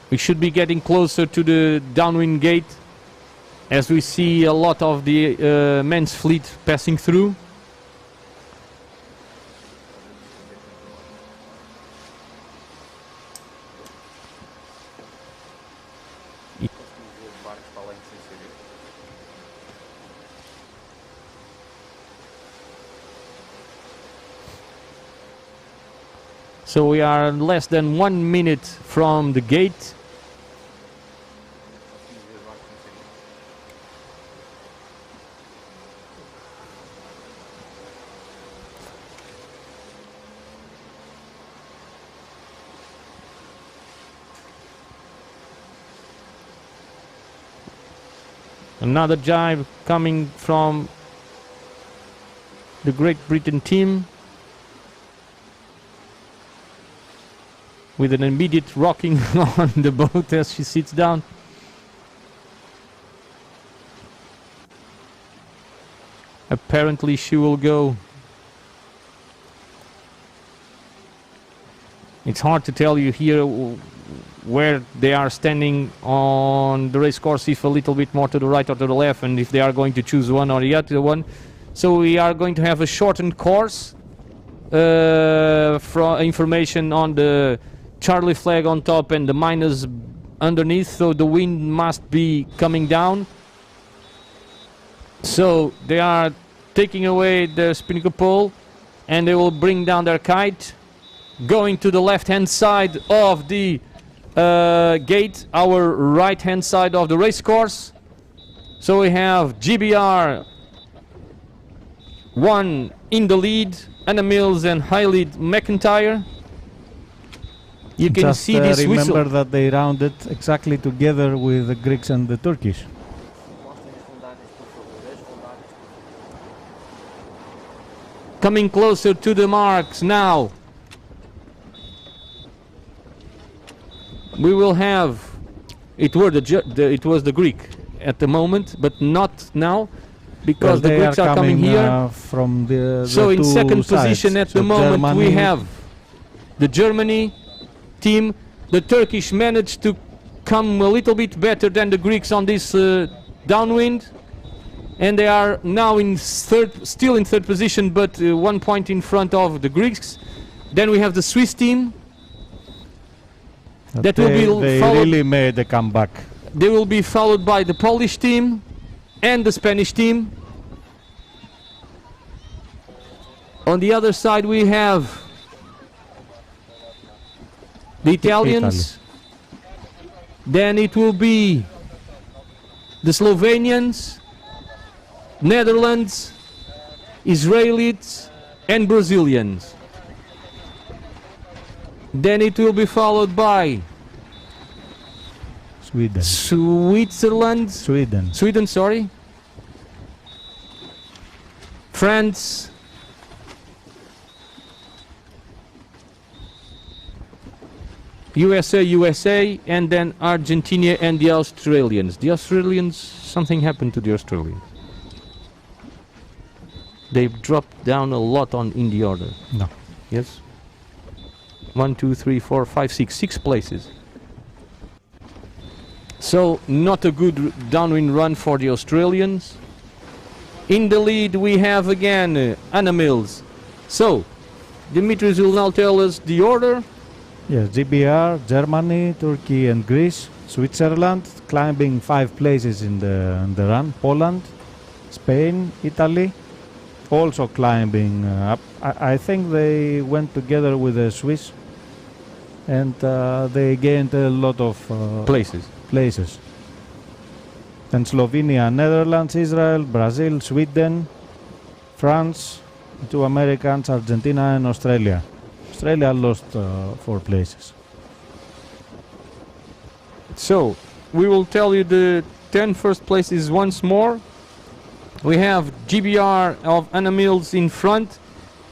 We should be getting closer to the downwind gate as we see a lot of the men's fleet passing through. So we are less than 1 minute from the gate. Another jibe coming from the Great Britain team, with an immediate rocking on the boat as she sits down. Apparently she will go. It's hard to tell you here where they are standing on the race course, if a little bit more to the right or to the left, and if they are going to choose one or the other one. So we are going to have a shortened course. From information on the Charlie flag on top and the minus underneath, so the wind must be coming down. So they are taking away the spinnaker pole and they will bring down their kite, going to the left hand side of the gate, our right hand side of the race course. So we have GBR 1 in the lead, Anna Mills and Hailey McIntyre. You can Just see this remember whistle. that they rounded exactly together with the Greeks and the Turkish. Coming closer to the marks now. We will have, it was the Greek at the moment, but not now, because the Greeks are coming here. From the So in two second sides. position at So the moment we Germany- have the Germany team. The Turkish managed to come a little bit better than the Greeks on this downwind, and they are now in still in third position, but 1 point in front of the Greeks. Then we have the Swiss team. That will be they followed. really made a comeback. They will be followed by the Polish team and the Spanish team. On the other side we have the Italians. Then it will be the Slovenians, Netherlands, Israelis and Brazilians. Then it will be followed by Sweden. Sweden, sorry. France, USA, and then Argentina and the Australians. The Australians, something happened to the Australians. They've dropped down a lot in the order. No. Yes. 1, 2, 3, 4, 5, 6 places. So not a good downwind run for the Australians. In the lead we have again Anna Mills. So Dimitris will now tell us the order. Yes, GBR, Germany, Turkey and Greece, Switzerland, climbing 5 places in the run, Poland, Spain, Italy, also climbing up. I think they went together with the Swiss and they gained a lot of places. And Slovenia, Netherlands, Israel, Brazil, Sweden, France, 2 Americans, Argentina and Australia. Australia lost 4 places. So we will tell you the 10 first places once more. We have GBR of Anna Mills in front.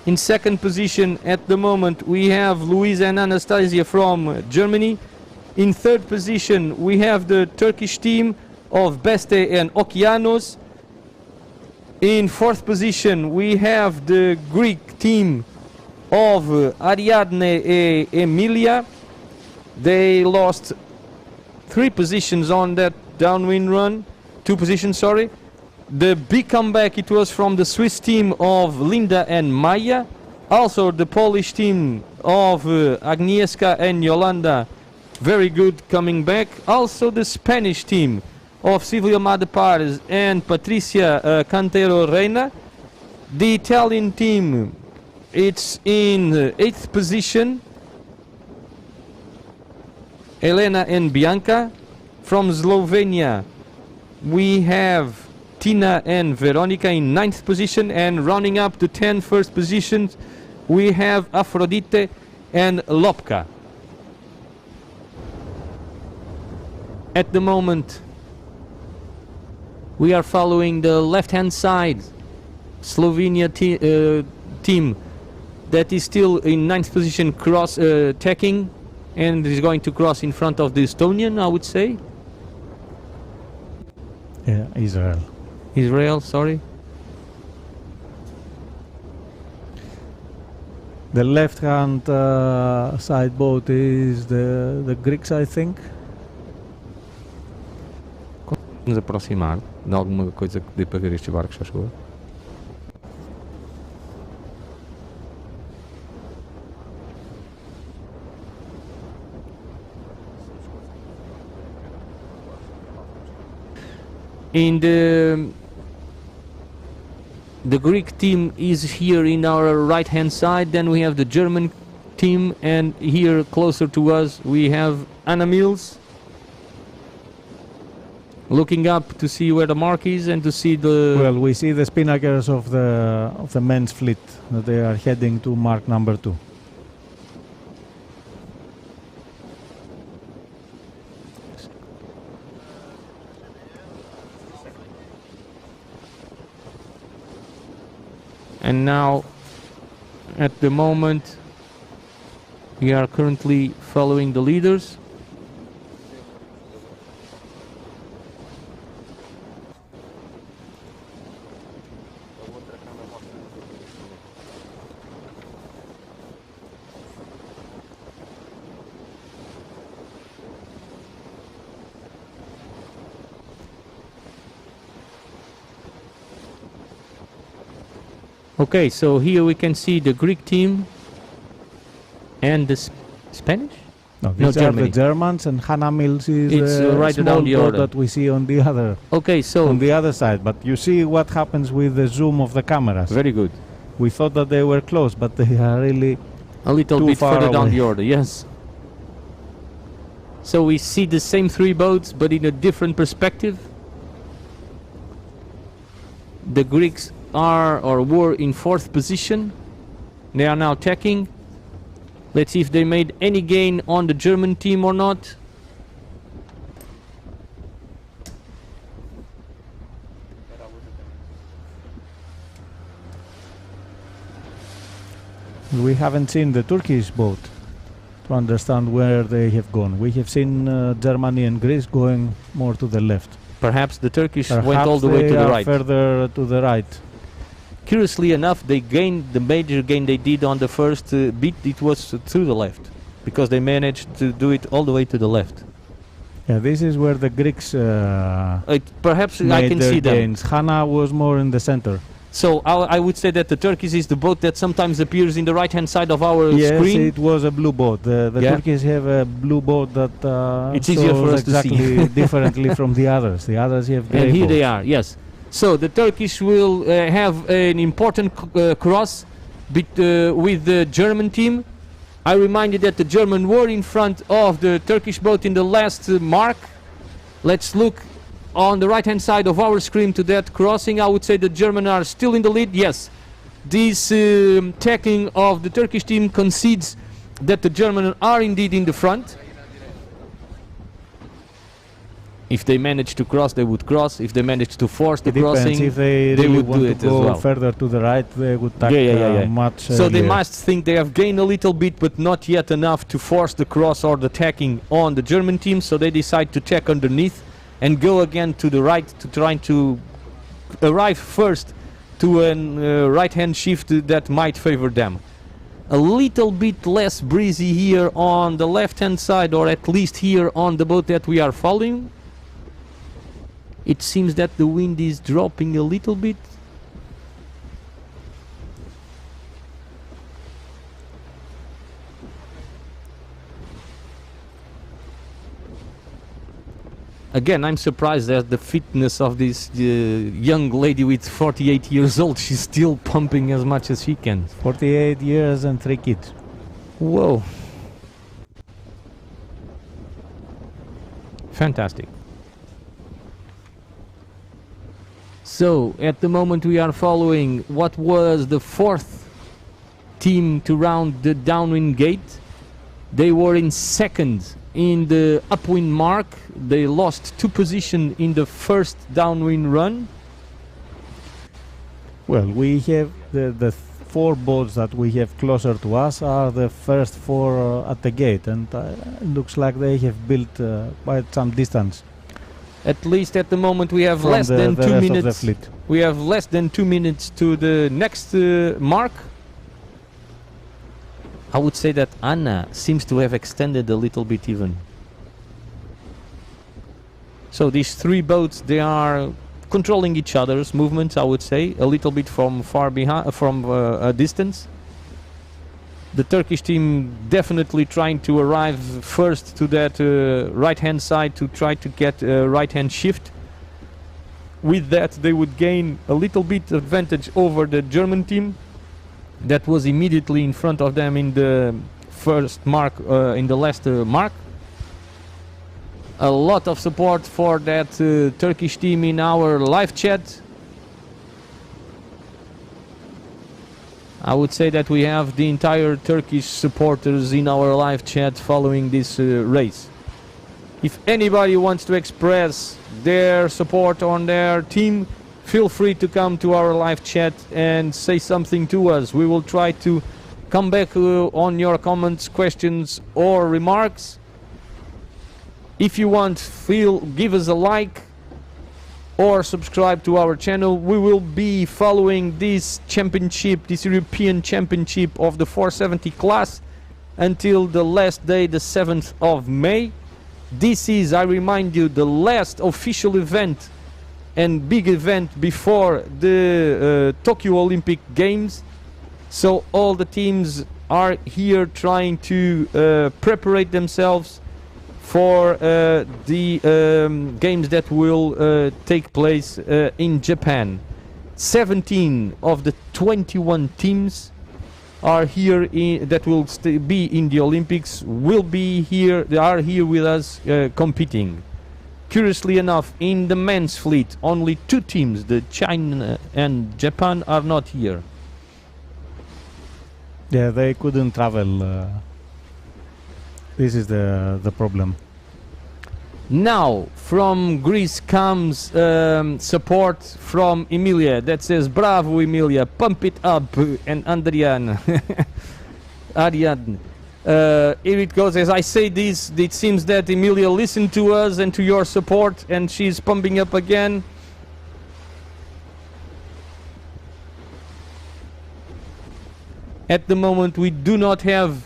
In second position at the moment we have Luisa and Anastasia from Germany. In third position we have the Turkish team of Beste and Okianos. In fourth position we have the Greek team of Ariadne and Emilia. They lost 3 positions on that downwind run. 2 positions, sorry. The big comeback, it was from the Swiss team of Linda and Maya. Also the Polish team of Agnieszka and Yolanda, very good coming back. Also the Spanish team of Silvia Madepares and Patricia Cantero Reina. The Italian team, it's in 8th position, Elena and Bianca. From Slovenia we have Tina and Veronica in 9th position, and rounding up the 10 first positions we have Aphrodite and Lopka. At the moment We are following the left-hand side Slovenia team that is still in 9th position, tacking, and is going to cross in front of the Estonian, I would say. Yeah, Israel. Israel, sorry. The left-hand side boat is the Greeks, I think. Nos aproximar de alguma coisa que dê para ver estes barcos, acho eu. In the Greek team is here in our right hand side, then we have the German team, and here closer to us we have Anna Mills looking up to see where the mark is and to see the... Well, we see the spinnakers of the men's fleet. They are heading to mark number 2. And now, at the moment, we are currently following the leaders. Okay, so here we can see the Greek team and the Spanish? No, these are the Germans, and Hannah Mills is right small down the boat order that we see on the other. Okay, so on the other side. But you see what happens with the zoom of the cameras. Very good. We thought that they were close, but they are really a little too bit far further down away. the order. Yes. So we see the same 3 boats, but in a different perspective. The Greeks are or were in 4th position. They are now tacking. Let's see if they made any gain on the German team or not. We haven't seen the Turkish boat to understand where they have gone. We have seen Germany and Greece going more to the left. Perhaps the Turkish Perhaps went all the way to the right. Further to the right. Curiously enough, they gained the major gain they did on the first beat. It was through the left, because they managed to do it all the way to the left. Yeah, this is where the Greeks perhaps I made can their see them. gains. Hannah was more in the center. So I would say that the Turkish is the boat that sometimes appears in the right-hand side of our screen. Yes, it was a blue boat. The Yeah. Turkish have a blue boat that It's easier for shows us to see. exactly differently from the others. The others have grey And here boats. they are, yes. So the Turkish will have an important cross with the German team. I remind you that the German were in front of the Turkish boat in the last mark. Let's look on the right hand side of our screen to that crossing. I would say the German are still in the lead. Yes, this tacking of the Turkish team concedes that the German are indeed in the front. If they manage to cross, they would cross. If they manage to force the It depends. crossing, If they they really would want do to it as go well. further to the right, they would tack much So they earlier. must think they have gained a little bit, but not yet enough to force the cross or the tacking on the German team. So they decide to tack underneath and go again to the right to try to arrive first to a right-hand shift that might favor them. A little bit less breezy here on the left-hand side, or at least here on the boat that we are following. It seems that the wind is dropping a little bit. Again, I'm surprised at the fitness of this young lady with 48 years old. She's still pumping as much as she can. 48 years and 3 kids. Whoa. Fantastic. So, at the moment we are following what was the 4th team to round the downwind gate. They were in 2nd in the upwind mark. They lost 2 positions in the first downwind run. Well, we have the 4 boats that we have closer to us are the first 4 at the gate, and it looks like they have built quite some distance. At least at the moment we have From less than the 2 rest of the minutes. fleet. We have less than 2 minutes to the next mark. I would say that Anna seems to have extended a little bit even. So these 3 boats, they are controlling each other's movements, I would say, a little bit from far behind, from a distance. The Turkish team definitely trying to arrive first to that right-hand side to try to get a right-hand shift. With that, they would gain a little bit advantage over the German team that was immediately in front of them in the first mark, in the last mark. A lot of support for that Turkish team in our live chat. I would say that we have the entire Turkish supporters in our live chat following this race. If anybody wants to express their support on their team, feel free to come to our live chat and say something to us. We will try to come back on your comments, questions or remarks. If you want, give us a like or subscribe to our channel. We will be following this championship, this European Championship of the 470 class until the last day, the 7th of May. This is, I remind you, the last official event and big event before the Tokyo Olympic Games. So all the teams are here trying to prepare themselves for the games that will take place in Japan. 17 of the 21 teams are here that will be in the Olympics, will be here, they are here with us competing. Curiously enough, in the men's fleet, only 2 teams, the China and Japan, are not here. Yeah, they couldn't travel. This is the problem. Now, from Greece comes support from Emilia that says, "Bravo, Emilia, pump it up," and Adrian. Ariadne. Here it goes. As I say this, it seems that Emilia listened to us and to your support, and she's pumping up again. At the moment, we do not have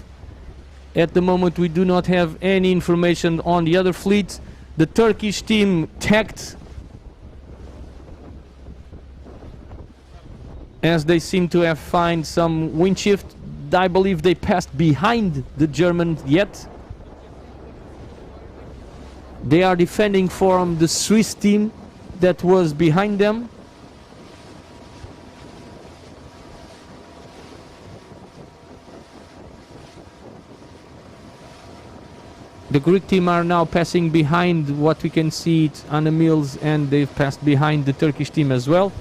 any information on the other fleets. The Turkish team tacked as they seem to have found some wind shift. I believe they passed behind the Germans yet. They are defending from the Swiss team that was behind them. The Greek team are now passing behind what we can see it Anna Mills, and they've passed behind the Turkish team as well,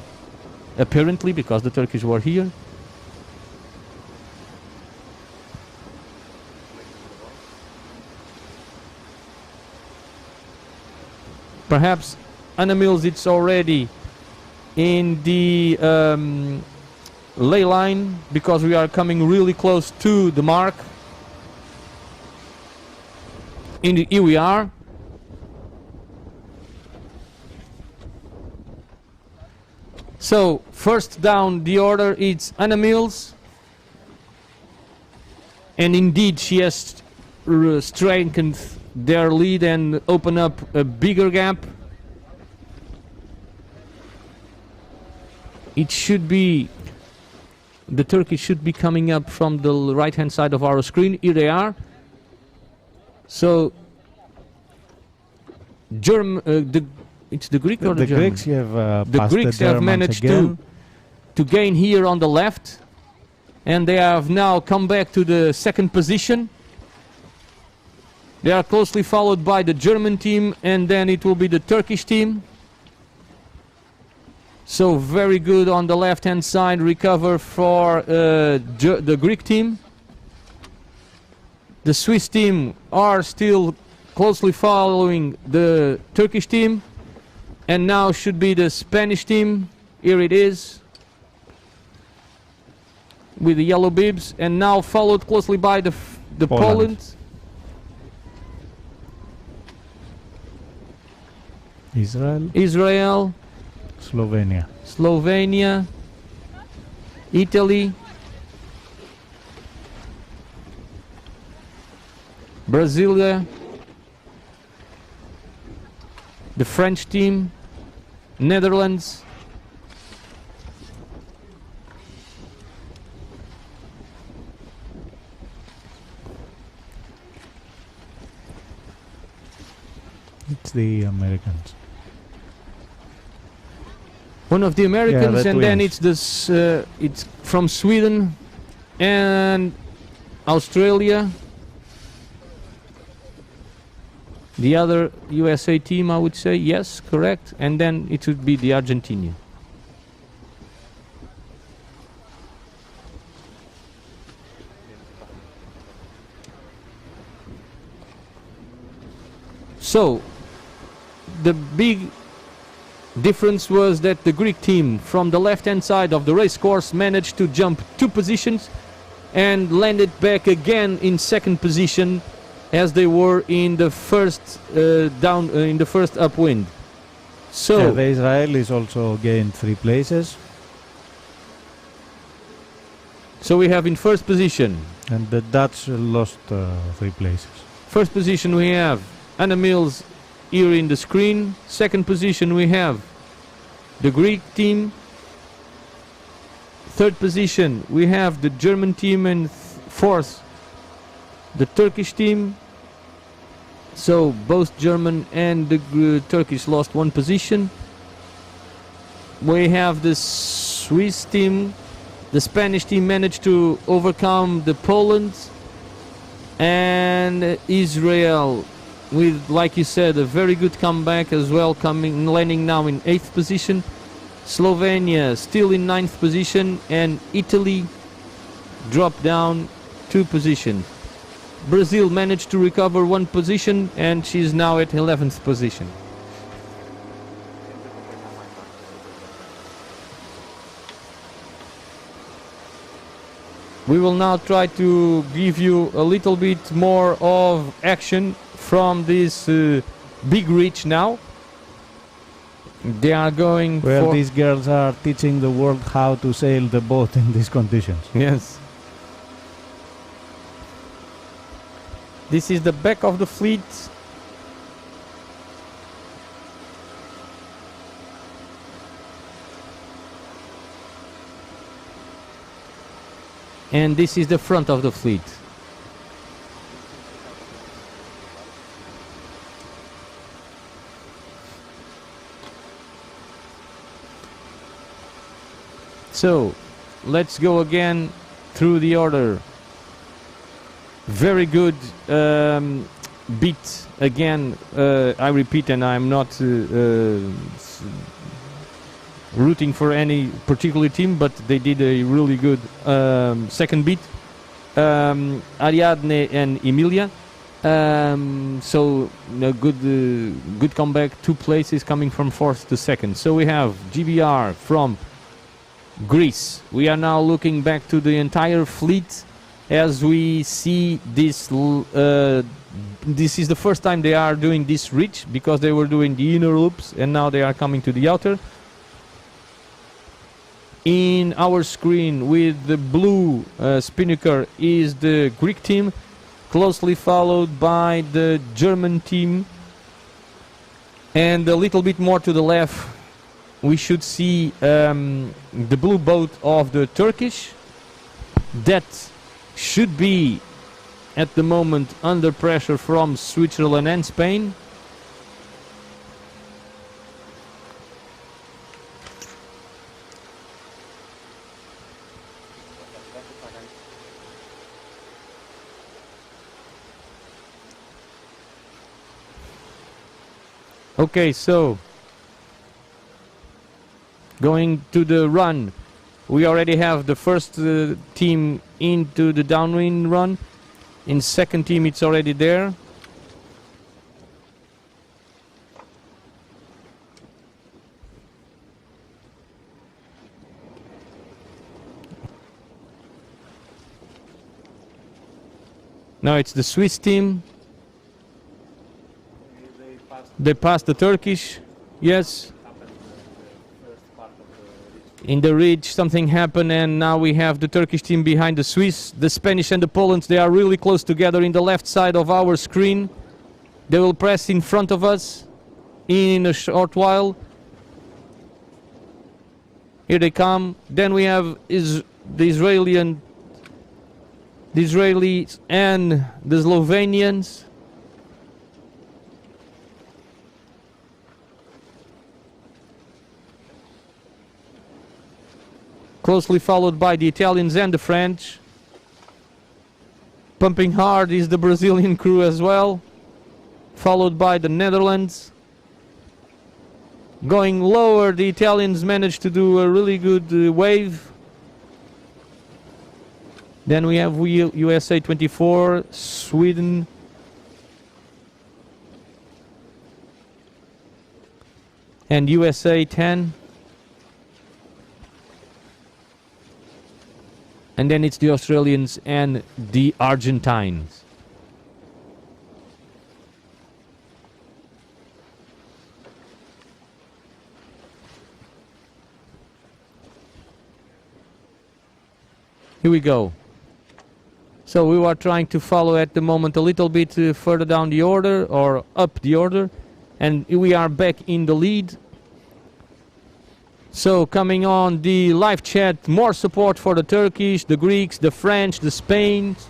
apparently, because the Turkish were here. Perhaps Anna Mills, it's already in the ley line, because we are coming really close to the mark. Here we are. So first down the order, it's Anna Mills, and indeed she has strengthened their lead and open up a bigger gap. It should be, the Turkish should be coming up from the right hand side of our screen. Here they are. So it's the Greek or the German? Greeks have The Greeks have managed to gain here on the left, and they have now come back to the second position. They are closely followed by the German team, and then it will be the Turkish team. So very good on the left hand side recover for the Greek team. The Swiss team are still closely following the Turkish team, and now should be the Spanish team. Here it is, with the yellow bibs, and now followed closely by the Poland. Israel, Slovenia, Italy, Brasilia, the French team, Netherlands, it's the Americans. One of the Americans, and then it's this. It's from Sweden and Australia. The other USA team, I would say, yes, correct. And then it would be the Argentina. So, the big difference was that the Greek team from the left-hand side of the race course managed to jump 2 positions and landed back again in second position, as they were in the first in the first upwind. So the Israelis also gained 3 places. So we have in first position, and the Dutch lost 3 places. First position we have Anna Mills here in the screen. Second position we have the Greek team. Third position we have the German team, and fourth the Turkish team. So both German and the Turkish lost 1 position. We have the Swiss team. The Spanish team managed to overcome the Poland, and Israel with, like you said, a very good comeback as well, landing now in 8th position. Slovenia still in 9th position, and Italy dropped down 2 positions. Brazil managed to recover 1 position, and she's now at 11th position. We will now try to give you a little bit more of action from this big reach now. They are going Well, these girls are teaching the world how to sail the boat in these conditions. Yes. This is the back of the fleet. And this is the front of the fleet. So, let's go again through the order. Very good beat again. I repeat, and I'm not rooting for any particular team, but they did a really good second beat. Ariadne and Emilia. So a good comeback. 2 places coming from 4th to 2nd. So we have GBR from Greece. We are now looking back to the entire fleet as we see this. This is the first time they are doing this reach, because they were doing the inner loops and now they are coming to the outer. In our screen with the blue spinnaker is the Greek team, closely followed by the German team, and a little bit more to the left we should see the blue boat of the Turkish. That should be at the moment under pressure from Switzerland and Spain. Okay, so going to the run, we already have the first team into the downwind run. In second team it's already there. Now it's the Swiss team. They passed the Turkish. Yes. In the ridge something happened, and now we have the Turkish team behind the Swiss. The Spanish and the Poland, they are really close together in the left side of our screen. They will press in front of us in a short while. Here they come. Then we have the Israelis and the Slovenians. Closely followed by the Italians and the French. Pumping hard is the Brazilian crew as well, followed by the Netherlands. Going lower, the Italians managed to do a really good wave. Then we have USA 24, Sweden, and USA 10. And then it's the Australians and the Argentines. Here we go. So we are trying to follow at the moment a little bit further down the order or up the order, and we are back in the lead. So coming on the live chat, more support for the Turkish, the Greeks, the French, the Spains,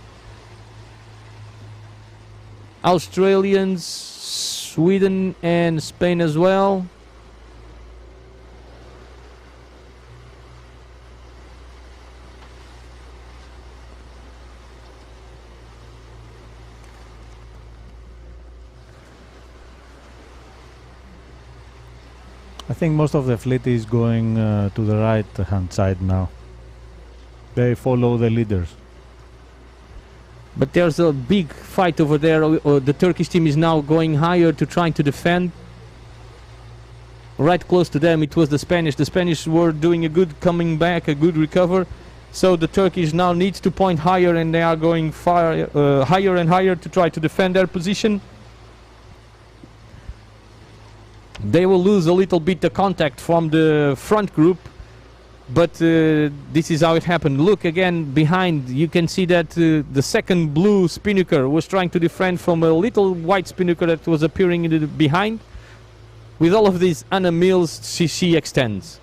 Australians, Sweden and Spain as well. I think most of the fleet is going to the right hand side now. They follow the leaders. But there's a big fight over there. The Turkish team is now going higher to trying to defend. Right close to them it was the Spanish. The Spanish were doing a good coming back, a good recover. So the Turkish now needs to point higher, and they are going far higher and higher to try to defend their position. They will lose a little bit the contact from the front group, but this is how it happened. Look again behind, you can see that the second blue spinnaker was trying to defend from a little white spinnaker that was appearing in the behind. With all of these, Anna Mills, she extends.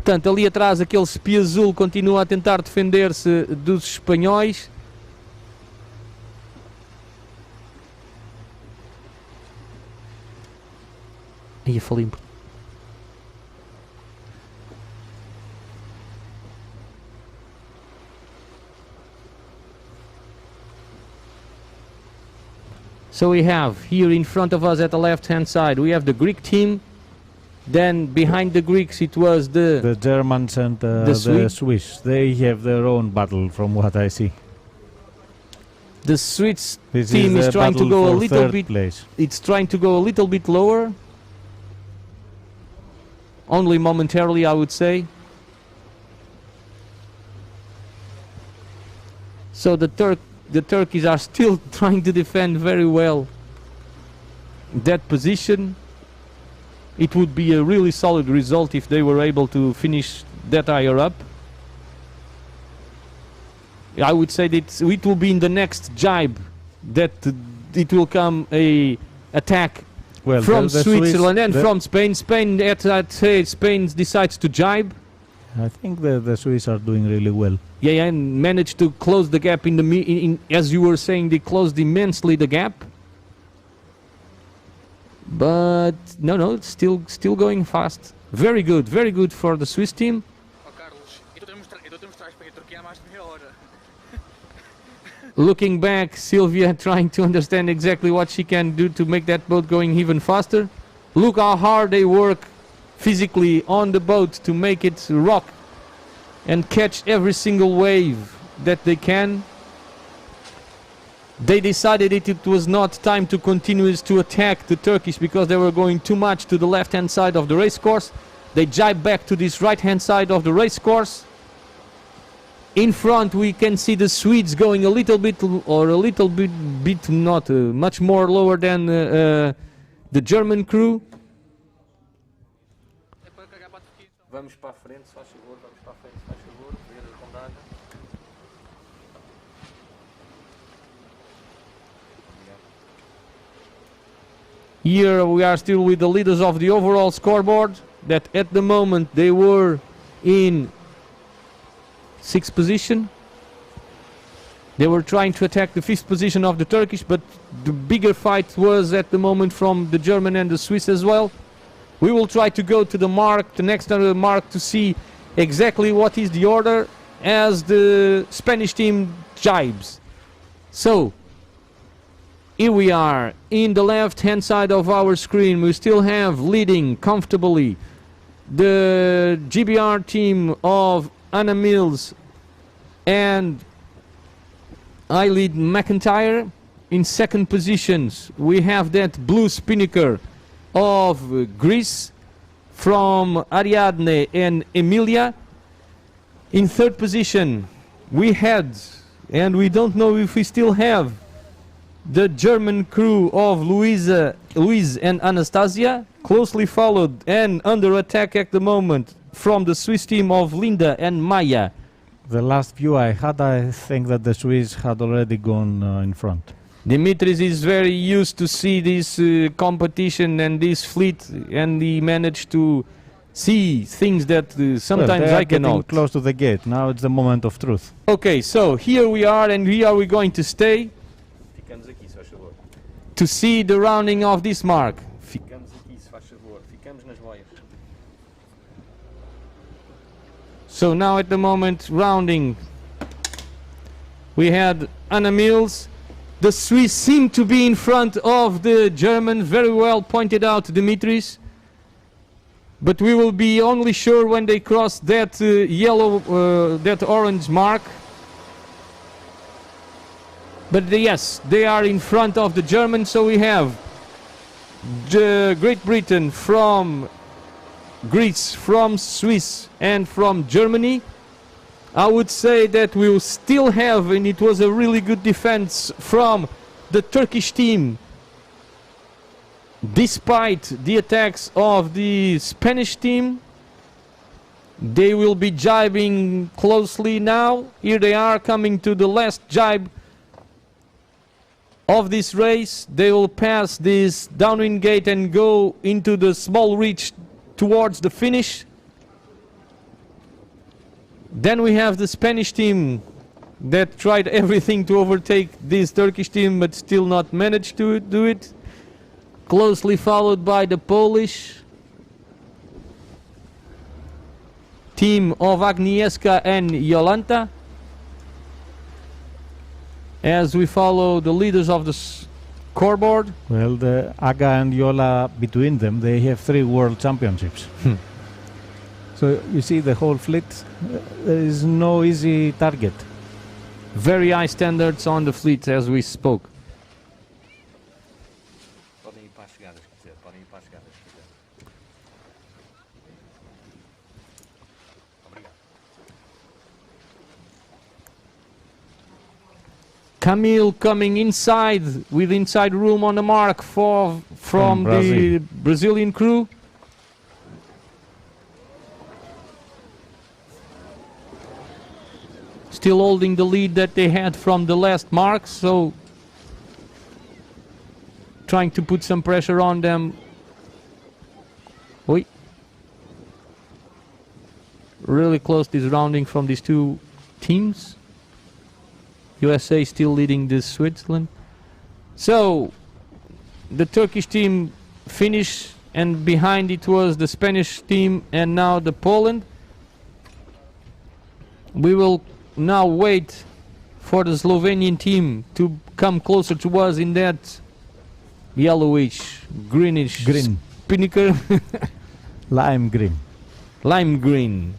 Portanto, ali atrás aquele espia azul continua a tentar defender-se dos espanhóis. Aí falei. So we have here in front of us at the left hand side, we have the Greek team. Then behind the Greeks it was the Germans and the Swiss. They have their own battle from what I see. The Swiss team is trying to go a little bit place. It's trying to go a little bit lower. Only momentarily, I would say. So the Turkish are still trying to defend very well that position. It would be a really solid result if they were able to finish that higher up. I would say that it will be in the next jibe that it will come a attack from Switzerland and from Spain. Spain decides to jibe. I think the Swiss are doing really well. Yeah, and managed to close the gap in the as you were saying, they closed immensely the gap. But no, it's still going fast. Very good for the Swiss team. Looking back, Sylvia trying to understand exactly what she can do to make that boat going even faster. Look how hard they work physically on the boat to make it rock and catch every single wave that they can. They decided it was not time to continue to attack the Turkish because they were going too much to the left-hand side of the race course. They jibe back to this right-hand side of the race course. In front we can see the Swedes going a little bit not much more lower than the German crew. Vamos para a frente, se faz favor, vamos para a frente, se faz favor, ver a rondagem. Here we are still with the leaders of the overall scoreboard, that at the moment they were in 6th position. They were trying to attack the 5th position of the Turkish, but the bigger fight was at the moment from the German and the Swiss as well. We will try to go to the mark, the next mark, to see exactly what is the order as the Spanish team jibes. So, here we are in the left-hand side of our screen. We still have leading comfortably the GBR team of Anna Mills and Eileen McIntyre. In second positions we have that blue spinnaker of Greece from Ariadne and Emilia. In third position we had, and we don't know if we still have, the German crew of Louise and Anastasia, closely followed and under attack at the moment from the Swiss team of Linda and Maya. The last view I had, I think that the Swiss had already gone in front. Dimitris is very used to see this competition and this fleet, and he managed to see things that sometimes I cannot. Close to the gate. Now it's the moment of truth. Okay, so here we are, and here are we going to stay Ficamos aqui, se faz favor. to see the rounding of this mark. Ficamos aqui, se faz favor. Ficamos nas boias. So now at the moment rounding, we had Anna Mills. The Swiss seem to be in front of the German, very well pointed out Dimitris. But we will be only sure when they cross that that orange mark. But yes, they are in front of the Germans, so we have the Great Britain from Greece, from Swiss and from Germany. I would say that we will still have, and it was a really good defense from the Turkish team, despite the attacks of the Spanish team. They will be jibing closely now. Here they are coming to the last jibe of this race. They will pass this downwind gate and go into the small reach towards the finish. Then we have the Spanish team that tried everything to overtake this Turkish team but still not managed to do it. Closely followed by the Polish team of Agnieszka and Jolanta. As we follow the leaders of the scoreboard. Well, the Aga and Yola, between them, they have 3 world championships. So you see the whole fleet, there is no easy target. Very high standards on the fleet as we spoke. Podem ir para as chegadas, se quiser. Podem ir para as chegadas, se quiser. Obrigado. Camille coming inside with inside room on the mark from the Brazilian crew. Still holding the lead that they had from the last mark, so trying to put some pressure on them. Oi. Really close this rounding from these two teams. USA still leading this Switzerland. So the Turkish team finished, and behind it was the Spanish team and now the Poland. We will now wait for the Slovenian team to come closer to us in that yellowish, greenish spinnaker. Lime green. Lime green.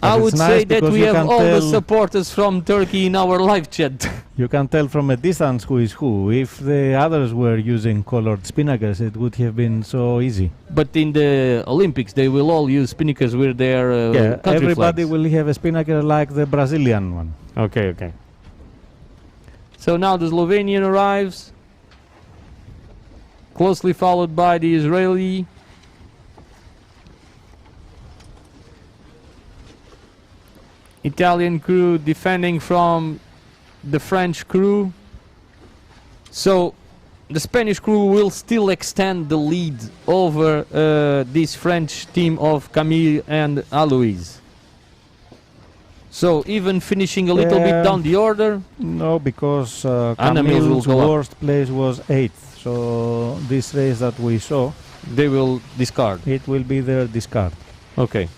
I But would it's say nice that because we you have can all the tell- supporters from Turkey in our live chat. You can tell from a distance who is who. If the others were using colored spinnakers, it would have been so easy. But in the Olympics, they will all use spinnakers with their country Everybody flags. will have a spinnaker like the Brazilian one. Okay, okay. So now the Slovenian arrives, closely followed by the Israeli. Italian crew defending from the French crew. So the Spanish crew will still extend the lead over this French team of Camille and Alois. So even finishing a little bit down the order. No, because Anna Mills will Camille's go up. worst place was 8th. So this race that we saw, They will discard. it will be their discard. Okay.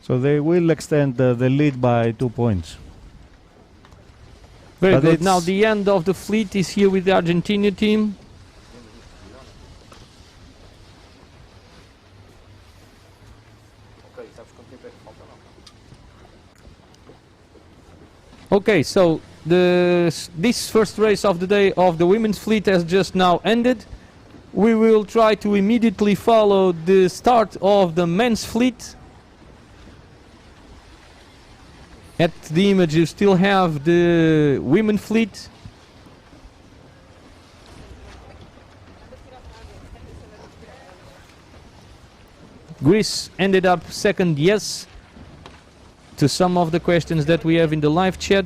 So they will extend the lead by 2 points. Very But good. Now it's- the end of the fleet is here with the Argentina team. Ok, sabes quanto tempo é que falta não? Okay, so this first race of the day of the women's fleet has just now ended. We will try to immediately follow the start of the men's fleet. At the image you still have the women fleet. Greece ended up second, yes, to some of the questions that we have in the live chat.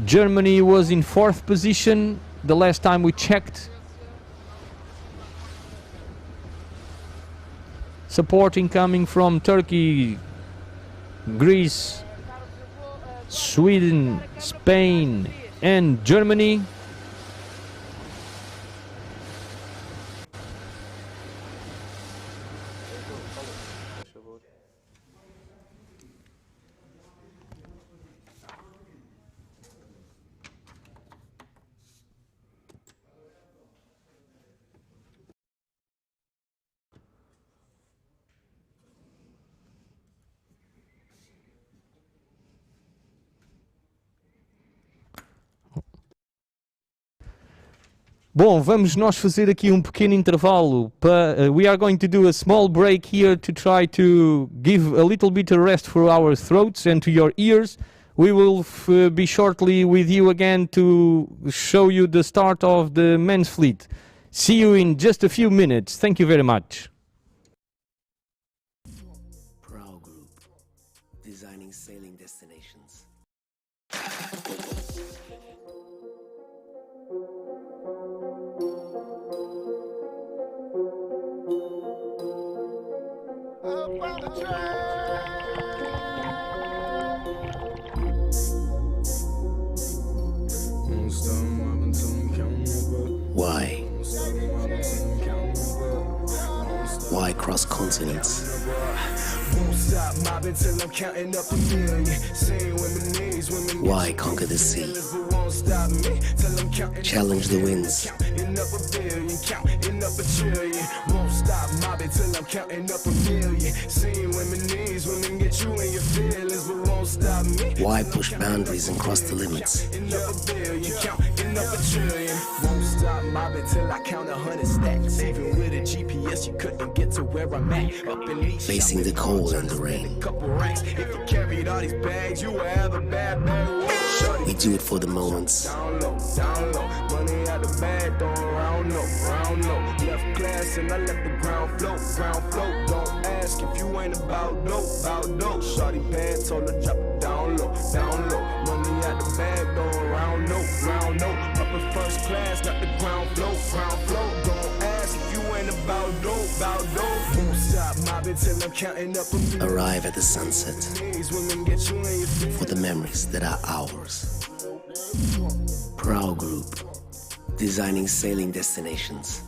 Germany was in fourth position the last time we checked. Supporting coming from Turkey, Greece, Sweden, Spain and Germany. Faz favor. Bom, vamos nós fazer aqui um pequeno intervalo. We are going to do a small break here to try to give a little bit of rest for our throats and to your ears. We will be shortly with you again to show you the start of the men's fleet. See you in just a few minutes. Thank you very much. Prow Group, designing sailing destinations. Why? Why cross continents? Why conquer the sea? Challenge the winds. Why push boundaries and cross the limits? Won't stop mobbing till I count 100 stacks. Even with a GPS, you couldn't get to where I'm at. Up in these Facing the cold and the rain. couple ranks. If you carried all these bags, you would have a bad bag. Shorty, We do it for the moments. down low, down low. Money out the bag, throwing round low, round low. Left class and I let the ground flow, ground flow. Don't ask if you ain't about dope, about dope. Shorty bad, told her drop it down low, down low. Money out the bag, throwing round low, round low. Up in first class, got the ground flow, ground flow. Don't ask if you ain't about dope, about dope. Won't stop mobbing till I'm counting up a few Arrive at the sunset days. Women get you in your feet. for the memories that are ours. Prow Group, designing sailing destinations.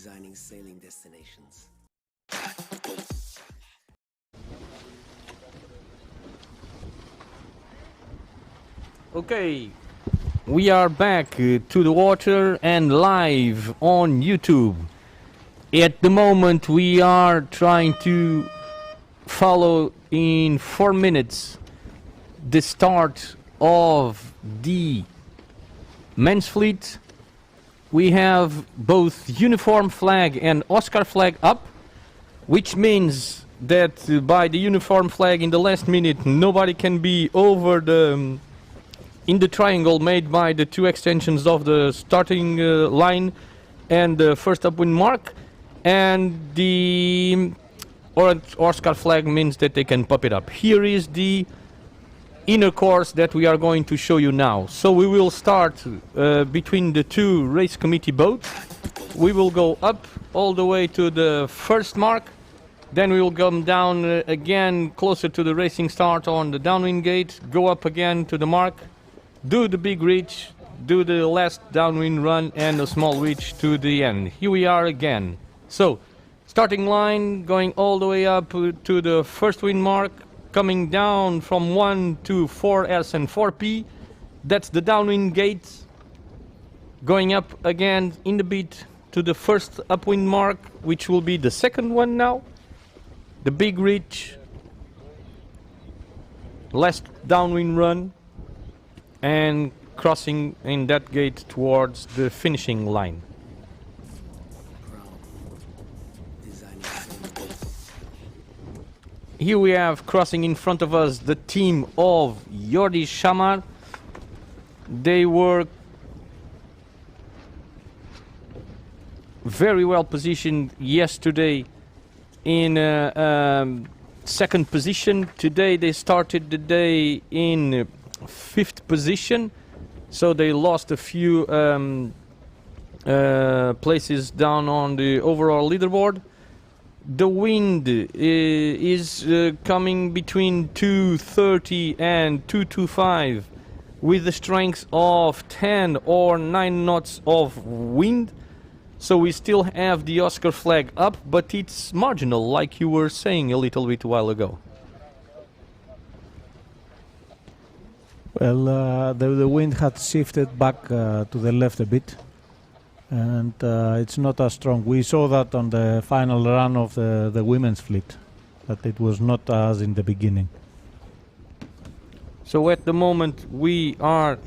designing sailing destinations. Okay, we are back to the water and live on YouTube. At the moment we are trying to follow in 4 minutes the start of the men's fleet. We have both uniform flag and Oscar flag up, which means that by the uniform flag in the last minute nobody can be over the in the triangle made by the two extensions of the starting line and the first upwind mark, and the orange Oscar flag means that they can pop it up. Here is the inner course that we are going to show you now. So we will start between the two race committee boats. We will go up all the way to the first mark. Then we will come down again closer to the racing start on the downwind gate, go up again to the mark, do the big reach, do the last downwind run and a small reach to the end. Here we are again. So, starting line going all the way up to the first wind mark, coming down from 1 to 4S and 4P. That's the downwind gate. Going up again in the beat to the first upwind mark, which will be the second one now. The big reach, last downwind run, and crossing in that gate towards the finishing line. Here we have crossing in front of us the team of Jordi Shamar. They were very well positioned yesterday in second position. Today they started the day in fifth position, so they lost a few places down on the overall leaderboard. The wind is coming between 230 and 225 with the strength of 10 or 9 knots of wind. So we still have the Oscar flag up, but it's marginal, like you were saying a little bit while ago. Well, the wind had shifted back to the left a bit, and it's not as strong. We saw that on the final run of the women's fleet, that it was not as in the beginning. So at the moment we are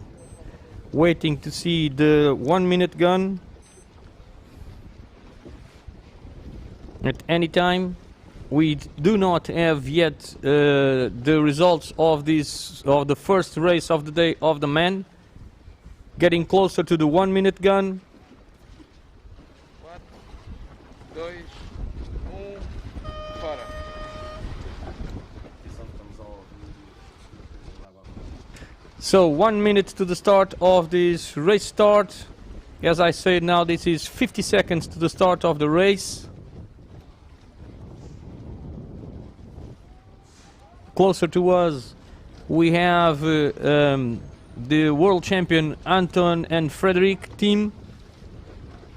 waiting to see the 1 minute gun. At any time, we do not have yet the results of the first race of the day of the men. Getting closer to the 1 minute gun. 4, 2, 1, fora. So 1 minute to the start of this race start. As I said, now this is 50 seconds to the start of the race. Closer to us, we have the world champion Anton and Frederic team.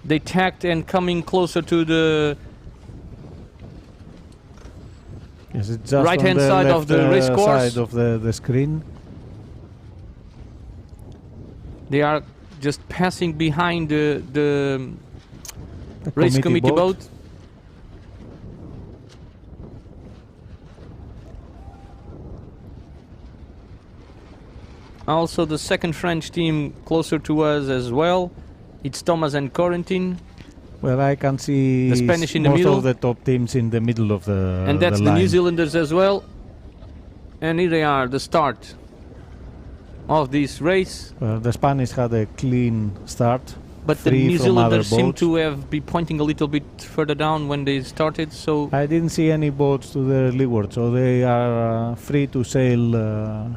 They tacked and coming closer to the Yes, it's just right-hand on the side left, of the race course. side of the screen. They are just passing behind the race committee boat. Also the second French team closer to us as well. It's Thomas and Corentin. Well, I can see The Spanish in the most middle. of the top teams in the middle of the And that's the line. New Zealanders as well. And here they are, the start of this race. The Spanish had a clean start. But the free New from other Zealanders seem boats. to have been pointing a little bit further down when they started. So I didn't see any boats to the leeward, so they are free to sail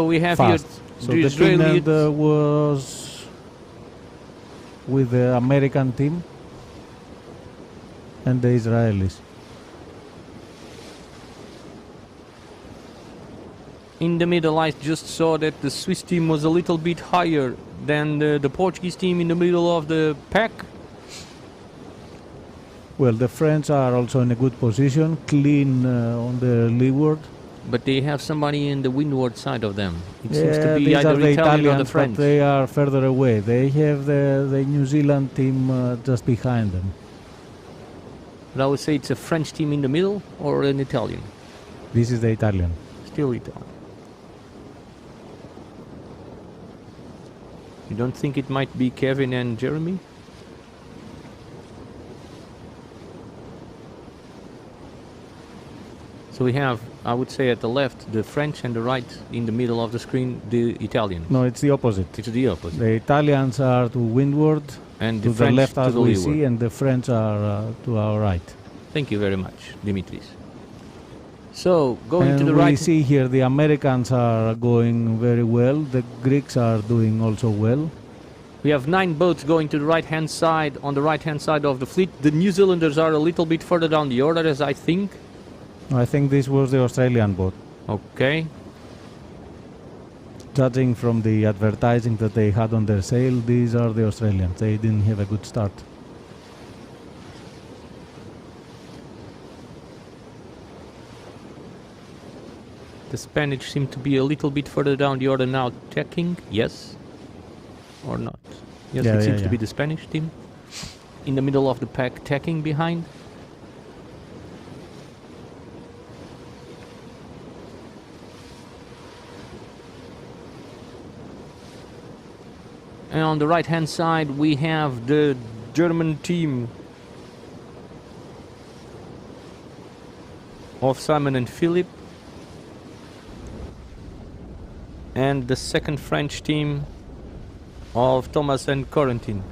we have fast. here So the the Israeli. Finland was with the American team and the Israelis. In the middle, I just saw that the Swiss team was a little bit higher than the Portuguese team in the middle of the pack. Well, the French are also in a good position, clean on the leeward. But they have somebody in the windward side of them. It seems Yeah, to be these either are the Italian or the Italians, French. but they are further away. They have the New Zealand team just behind them. But I would say it's a French team in the middle or an Italian. This is the Italian. Still Italian. You don't think it might be Kevin and Jeremy? So we have, I would say, at the left the French and the right, in the middle of the screen, the Italian. No, it's the opposite. It's the opposite. The Italians are to windward, And to the the French left to as the we leeward. see, and the French are to our right. Thank you very much, Dimitris. So going and to the we right. see here the Americans are going very well. The Greeks are doing also well. We have 9 boats going to the right-hand side, on the right-hand side of the fleet. The New Zealanders are a little bit further down the order, as I think. I think this was the Australian boat. Okay. Judging from the advertising that they had on their sail, these are the Australians. They didn't have a good start. The Spanish seem to be a little bit further down the order now, tacking. Yes. Or not. Yes, Yeah, it seems yeah. to be the Spanish team. In the middle of the pack, tacking behind. And on the right hand side we have the German team of Simon and Philip, and the second French team of Thomas and Corentin.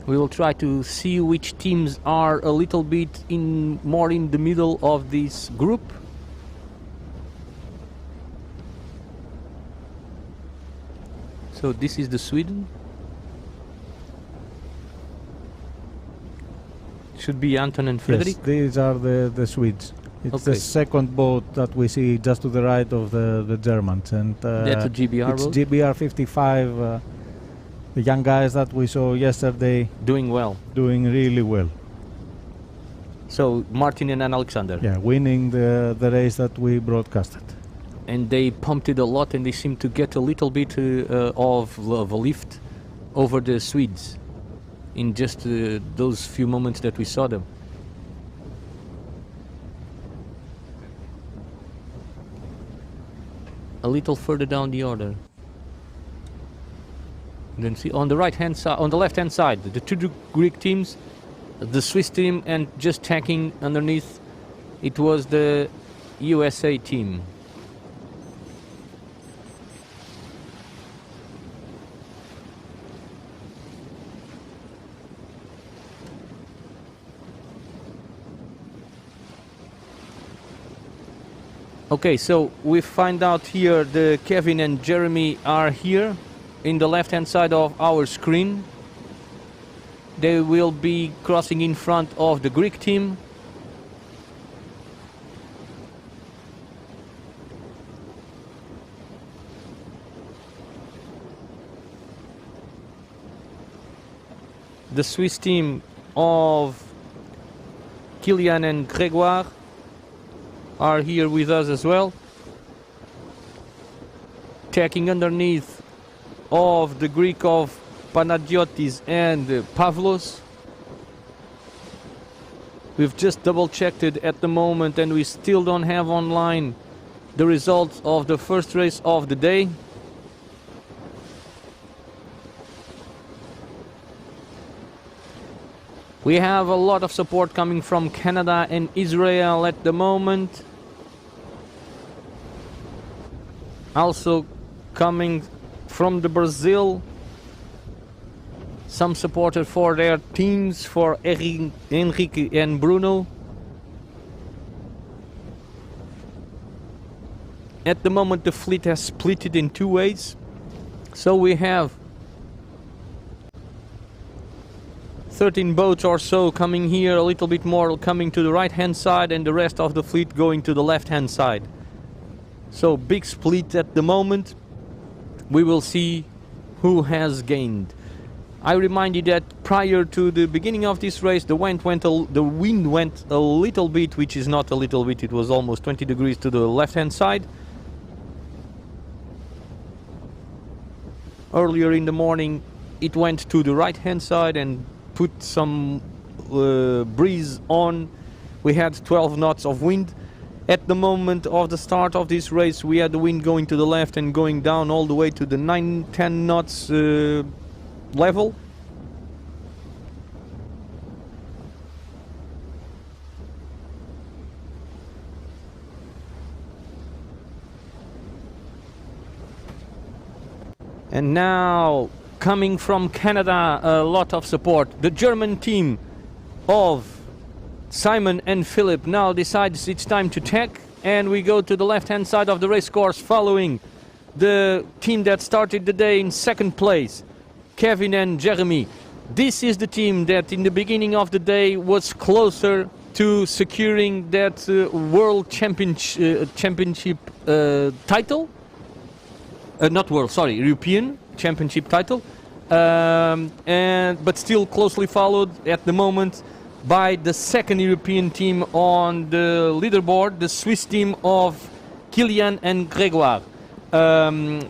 We will try to see which teams are a little bit more in the middle of this group. So this is the Sweden. Should be Anton and Frederick. Yes, these are the Swedes. It's Okay. the second boat that we see just to the right of the Germans. And That's a GBR it's boat. GBR 55. The young guys that we saw yesterday Doing well. doing really well. So Martin and Alexander. Yeah, winning the race that we broadcasted. And they pumped it a lot, and they seem to get a little bit of a lift over the Swedes in just those few moments that we saw them. A little further down the order. Then see on the right hand side, on the left hand side, the two Greek teams, the Swiss team, and just tacking underneath, it was the USA team. Okay, so we find out here the Kevin and Jeremy are here in the left hand side of our screen. They will be crossing in front of the Greek team. The Swiss team of Kilian and Grégoire are here with us as well, tacking underneath of the Greek of Panagiotis and Pavlos. We've just double checked it at the moment, and we still don't have online the results of the first race of the day. We have a lot of support coming from Canada and Israel at the moment. Also coming from the Brazil, some supporter for their teams, for Henrique and Bruno. At the moment the fleet has split it in two ways. So we have 13 boats or so coming here, a little bit more coming to the right hand side, and the rest of the fleet going to the left hand side. So big split at the moment. We will see who has gained. I remind you that prior to the beginning of this race, the wind went a little bit, which is not a little bit, it was almost 20 degrees to the left hand side. Earlier in the morning it went to the right hand side and put some breeze on. We had 12 knots of wind. At the moment of the start of this race, we had the wind going to the left and going down all the way to the 9-10 knots level. And now, coming from Canada, a lot of support. The German team of Simon and Philip now decides it's time to tack, and we go to the left-hand side of the race course following the team that started the day in second place, Kevin and Jeremy. This is the team that in the beginning of the day was closer to securing that World Championship title. Not World, sorry, European Championship title. But still closely followed at the moment by the second European team on the leaderboard, the Swiss team of Kilian and Grégoire.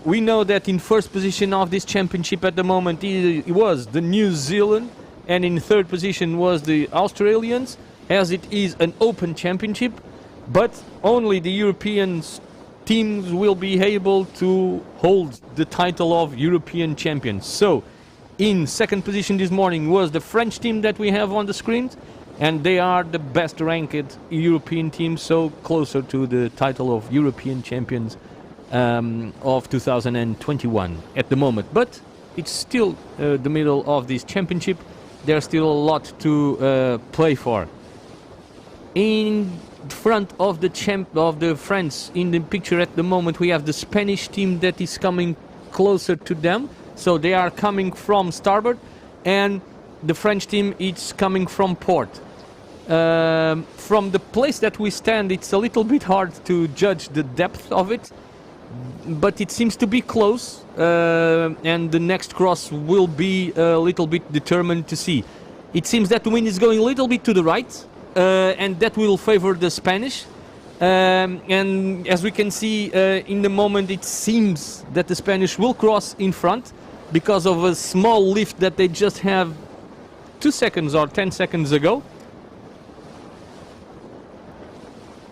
We know that in first position of this championship at the moment it was the New Zealand, and in third position was the Australians, as it is an open championship, but only the European teams will be able to hold the title of European champions. So in second position this morning was the French team that we have on the screen, and they are the best ranked European team, so closer to the title of European champions of 2021 at the moment. But it's still the middle of this championship. There's still a lot to play for. In front of the France in the picture at the moment, we have the Spanish team that is coming closer to them. So they are coming from starboard, and the French team is coming from port. From the place that we stand, it's a little bit hard to judge the depth of it, but it seems to be close, and the next cross will be a little bit determined to see. It seems that the wind is going a little bit to the right, and that will favor the Spanish. And as we can see, in the moment it seems that the Spanish will cross in front because of a small lift that they just have 2 seconds or 10 seconds ago.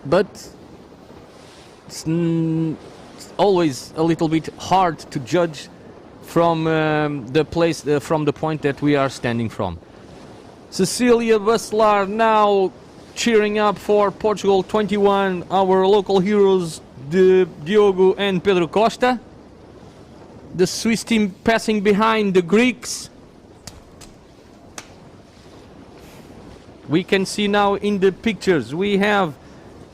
But it's always a little bit hard to judge from the place, from the point that we are standing from. Cecilia Bacelar now cheering up for Portugal 21, our local heroes, Diogo and Pedro Costa. The Swiss team passing behind the Greeks. We can see now in the pictures we have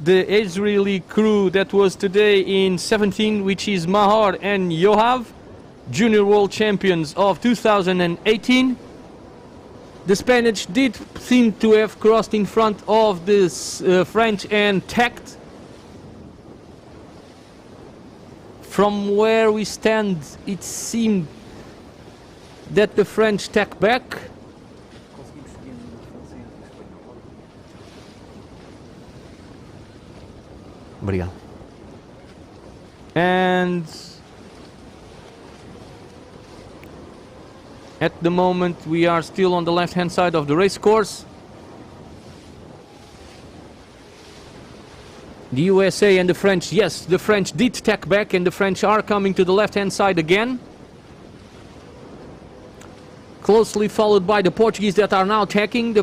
the Israeli crew that was today in 17, which is Mahor and Yoav, junior world champions of 2018. The Spanish did seem to have crossed in front of this French and tacked. From where we stand, it seemed that the French tack back. Obrigado. And at the moment we are still on the left hand side of the race course. The USA and the French, yes, the French did tack back, and the French are coming to the left hand side again. Closely followed by the Portuguese that are now tacking. The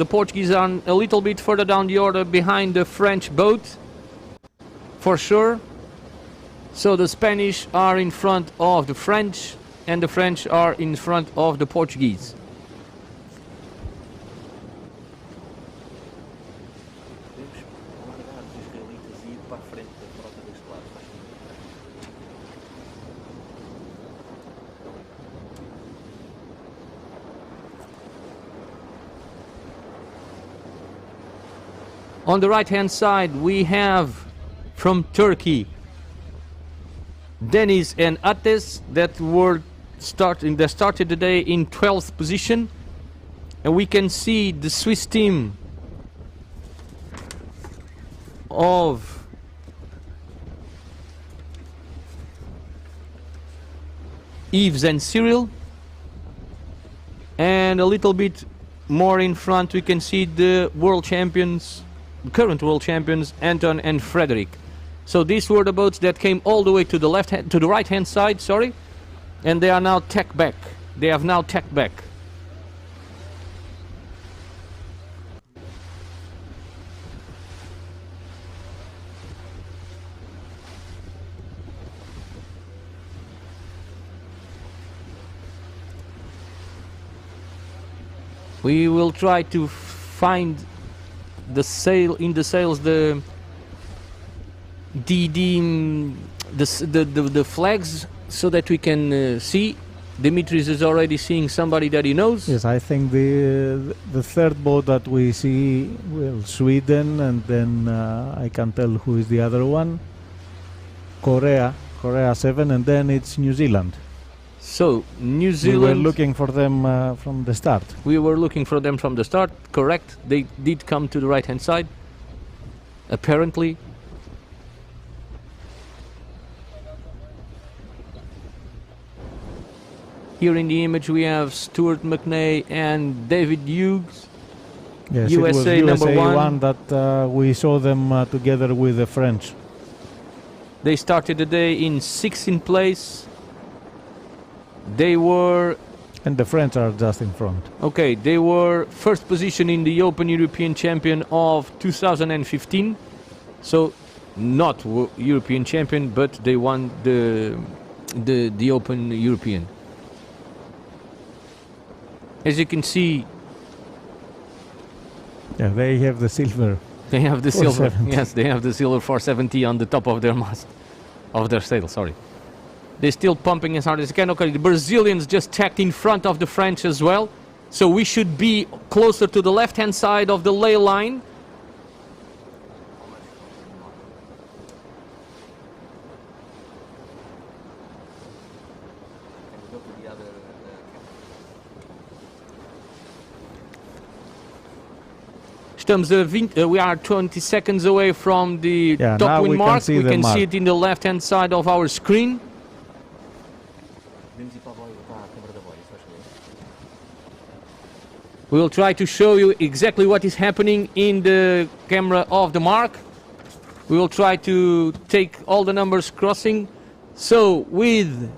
Portuguese are a little bit further down the order behind the French boat, for sure. So the Spanish are in front of the French, and the French are in front of the Portuguese. On the right hand side we have from Turkey Deniz and Ates that started the day in 12th position, and we can see the Swiss team of Yves and Cyril, and a little bit more in front we can see the world champions, current world champions, Anton and Frederick. So these were the boats that came all the way to the right hand side, sorry, and they are now tacked back. They have now tacked back. We will try to find the sail in the sails the flags so that we can see. Dimitris is already seeing somebody that he knows. Yes, I think the third boat that we see, well, Sweden, and then I can tell who is the other one. Korea 7, and then it's New Zealand. So New We Zealand. were looking for them from the start. We were looking for them from the start. Correct. They did come to the right hand side. Apparently. Here in the image we have Stuart McNay and David Hughes. Yes, USA it was number USA one. that we saw them together with the French. They started the day in 16th place. They were And the French are just in front. okay. They were first position in the Open European Champion of 2015. So not European champion, but they won the Open European. As you can see, Yeah, they have the silver. they have the silver. 470. Yes, they have the silver 470 on the top of their mast, of their sail. Sorry, they're still pumping as hard as they can. Okay, the Brazilians just tacked in front of the French as well, so we should be closer to the left-hand side of the ley line. We are 20 seconds away from the Yeah, top now wind we can mark. see We the can mark. see it in the left-hand side of our screen. We will try to show you exactly what is happening in the camera of the mark. We will try to take all the numbers crossing. So with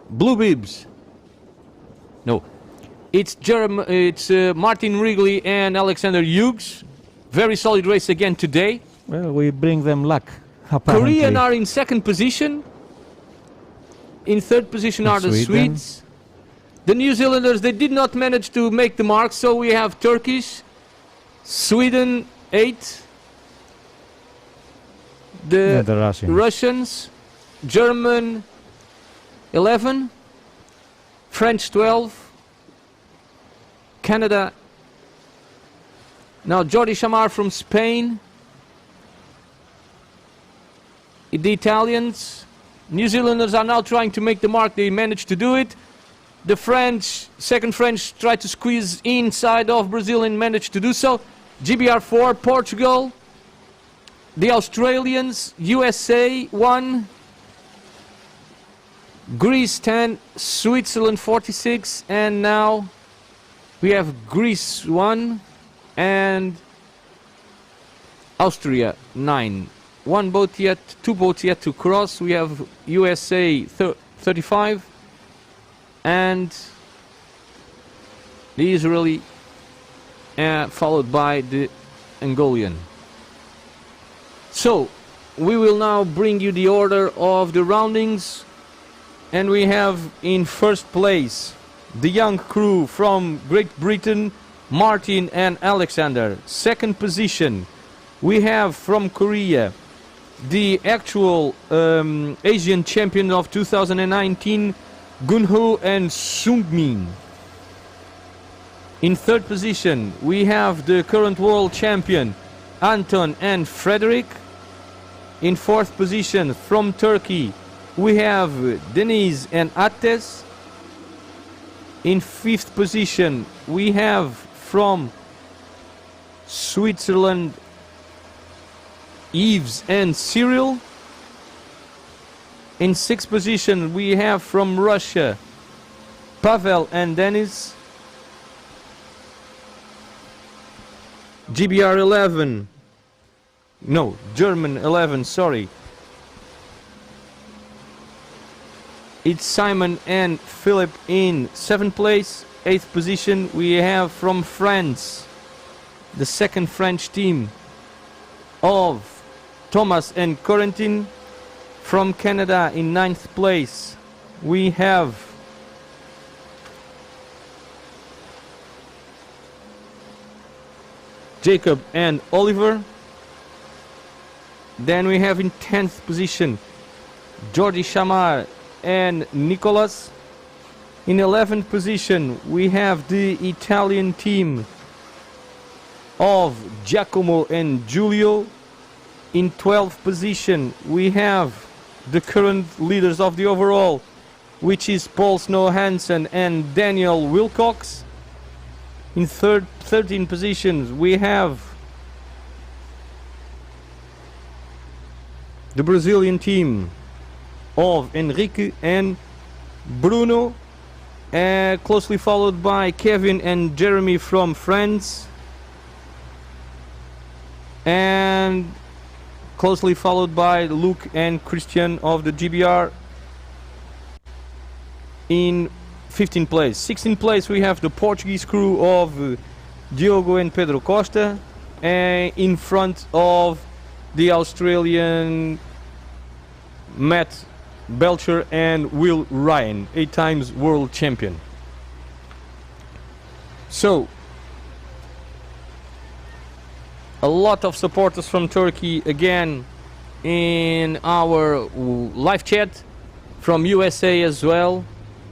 blue bibs, no, it's Martin Wrigley and Alexander Hughes. Very solid race again today. Well, we bring them luck. Apparently. Korean are in second position. In third position are the Sweden. Swedes. The New Zealanders, they did not manage to make the mark, so we have Turkish, Sweden 8, Yeah, the Russians. Russians, German 11, French 12, Canada. Now Jordi Chamar from Spain, the Italians, New Zealanders are now trying to make the mark. They managed to do it. The French, second French, tried to squeeze inside of Brazil and managed to do so. GBR4, Portugal, the Australians, USA 1, Greece 10, Switzerland 46, and now we have Greece 1 and Austria 9. One boat yet, two boats yet to cross. We have USA 35 and the Israeli, followed by the Angolan. So we will now bring you the order of the roundings, and we have in first place the young crew from Great Britain, Martin and Alexander. Second position we have from Korea the actual Asian champion of 2019, Gunho and Sungmin. In third position we have the current world champion Anton and Frederick. In fourth position from Turkey we have Deniz and Ates. In fifth position we have from Switzerland Yves and Cyril. In sixth position we have from Russia Pavel and Denis. GBR 11, no, German 11, sorry. It's Simon and Philip in seventh place. Eighth position we have from France, the second French team of Thomas and Corentin. From Canada in ninth place we have Jacob and Oliver. Then we have in 10th position Jordi Chamar and Nicolas. In 11th position we have the Italian team of Giacomo and Giulio. In 12th position we have the current leaders of the overall, which is Paul Snow Hansen and Daniel Wilcox. In 13 positions we have the Brazilian team of Enrique and Bruno, closely followed by Kevin and Jeremy from France, and closely followed by Luke and Christian of the GBR. In 15th place. 16th place we have the Portuguese crew of Diogo and Pedro Costa, in front of the Australian Matt Belcher and Will Ryan, 8 times world champion. So a lot of supporters from Turkey again in our live chat, from USA as well,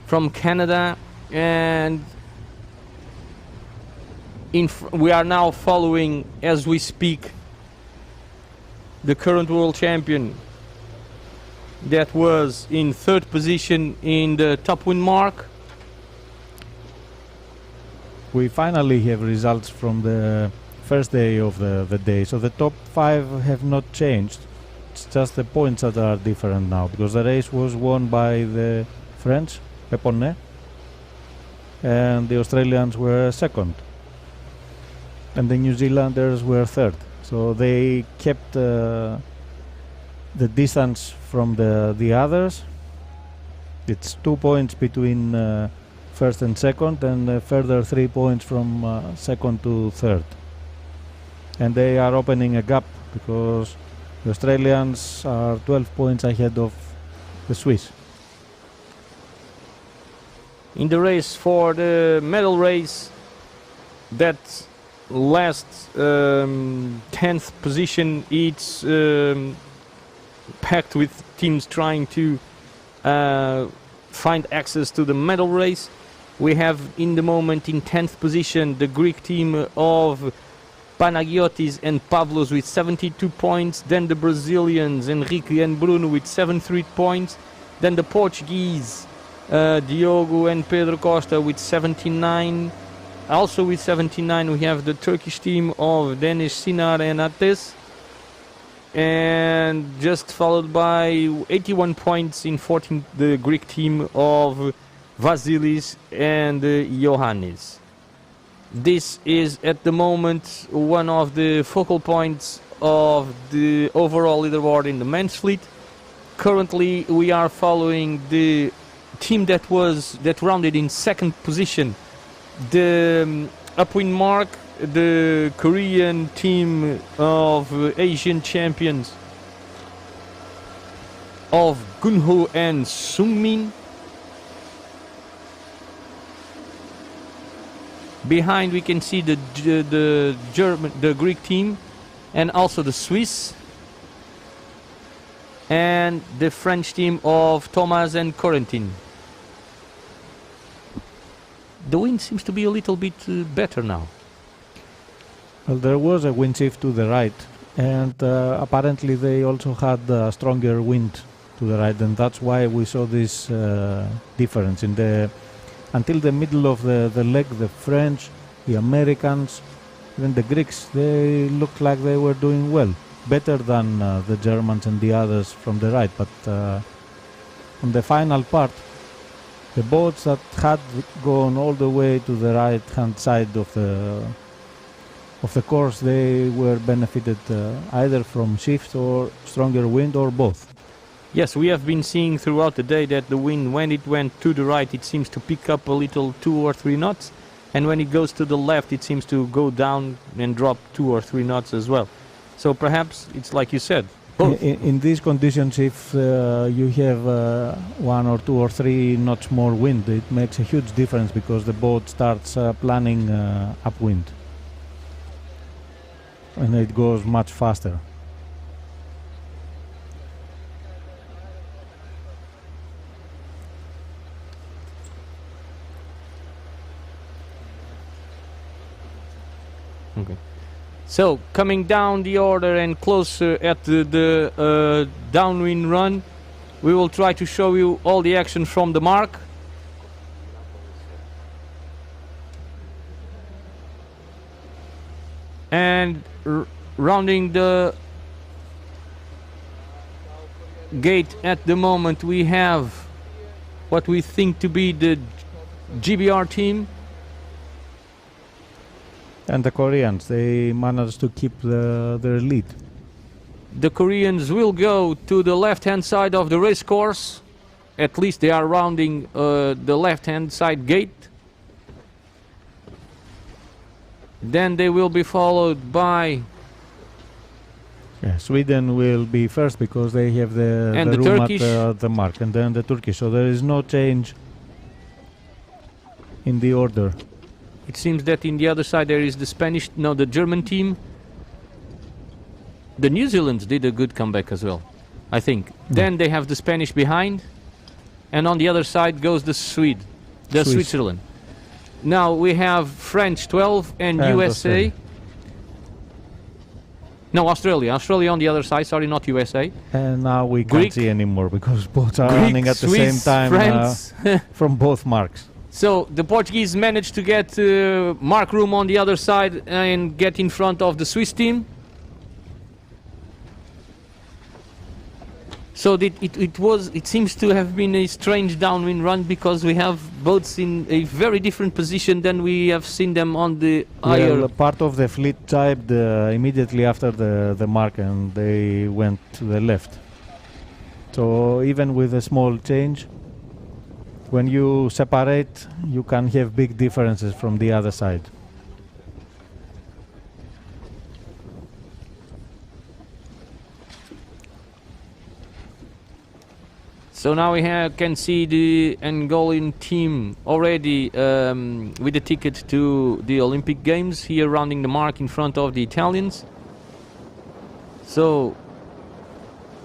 from Canada, and we are now following as we speak the current world champion that was in 3rd position in the top wind mark. We finally have results from the first day of the day, so the top 5 have not changed. It's just the points that are different now, because the race was won by the French, Peponnet, and the Australians were 2nd, and the New Zealanders were 3rd. So they kept the distance from the others. It's 2 points between 1st and 2nd, and a further 3 points from 2nd to 3rd. And they are opening a gap, because the Australians are 12 points ahead of the Swiss. In the race for the medal race, that last 10th position, it's packed with teams trying to find access to the medal race. We have in the moment in 10th position the Greek team of Panagiotis and Pavlos with 72 points, then the Brazilians Enrique and Bruno with 73 points, then the Portuguese Diogo and Pedro Costa with 79. Also with 79 we have the Turkish team of Deniz Sinar and Ates, and just followed by 81 points in 14th the Greek team of Vasilis and Iohannis. This is at the moment one of the focal points of the overall leaderboard in the men's fleet. Currently we are following the team that rounded in 2nd position, the upwind mark, the Korean team of Asian champions of Gunho and Sungmin. Behind we can see the Greek team, and also the Swiss and the French team of Thomas and Corentin. The wind seems to be a little bit better now. Well, there was a wind shift to the right, and apparently they also had a stronger wind to the right, and that's why we saw this difference in until the middle of the leg. The French, the Americans, even the Greeks, they looked like they were doing well, better than the Germans and the others from the right. But on the final part, the boats that had gone all the way to the right hand side of the course, they were benefited either from shift or stronger wind, or both. Yes, we have been seeing throughout the day that the wind, when it went to the right, it seems to pick up a little 2 or 3 knots, and when it goes to the left, it seems to go down and drop 2 or 3 knots as well. So perhaps it's like you said, both. In these conditions, if you have 1 or 2 or 3 knots more wind, it makes a huge difference, because the boat starts planning upwind. and it goes much faster. Okay. So coming down the order and closer at the downwind run, we will try to show you all the action from the mark. And rounding the gate at the moment, we have what we think to be the GBR team. And the Koreans, they managed to keep their lead. The Koreans will go to the left-hand side of the race course. At least they are rounding the left-hand side gate. Then they will be followed by... Yeah, Sweden will be first because they have the room Turkish. at the mark, and then the Turkish. So there is no change in the order. It seems that in the other side there is the Spanish, no, the German team. The New Zealanders did a good comeback as well, I think. Yeah. Then they have the Spanish behind, and on the other side goes the Swiss. Switzerland. Now we have French 12 and USA. Australia. No, Australia. Australia on the other side, sorry, not USA. And now we Greek. can't see anymore because boats are Greek, running at the same Swiss, time France. from both marks. So the Portuguese managed to get mark room on the other side and get in front of the Swiss team. So it seems to have been a strange downwind run because we have boats in a very different position than we have seen them on the higher. Well, part of the fleet jibed immediately after the mark, and they went to the left. So even with a small change, when you separate, you can have big differences from the other side. So now we can see the Angolan team already with the ticket to the Olympic Games here rounding the mark in front of the Italians. So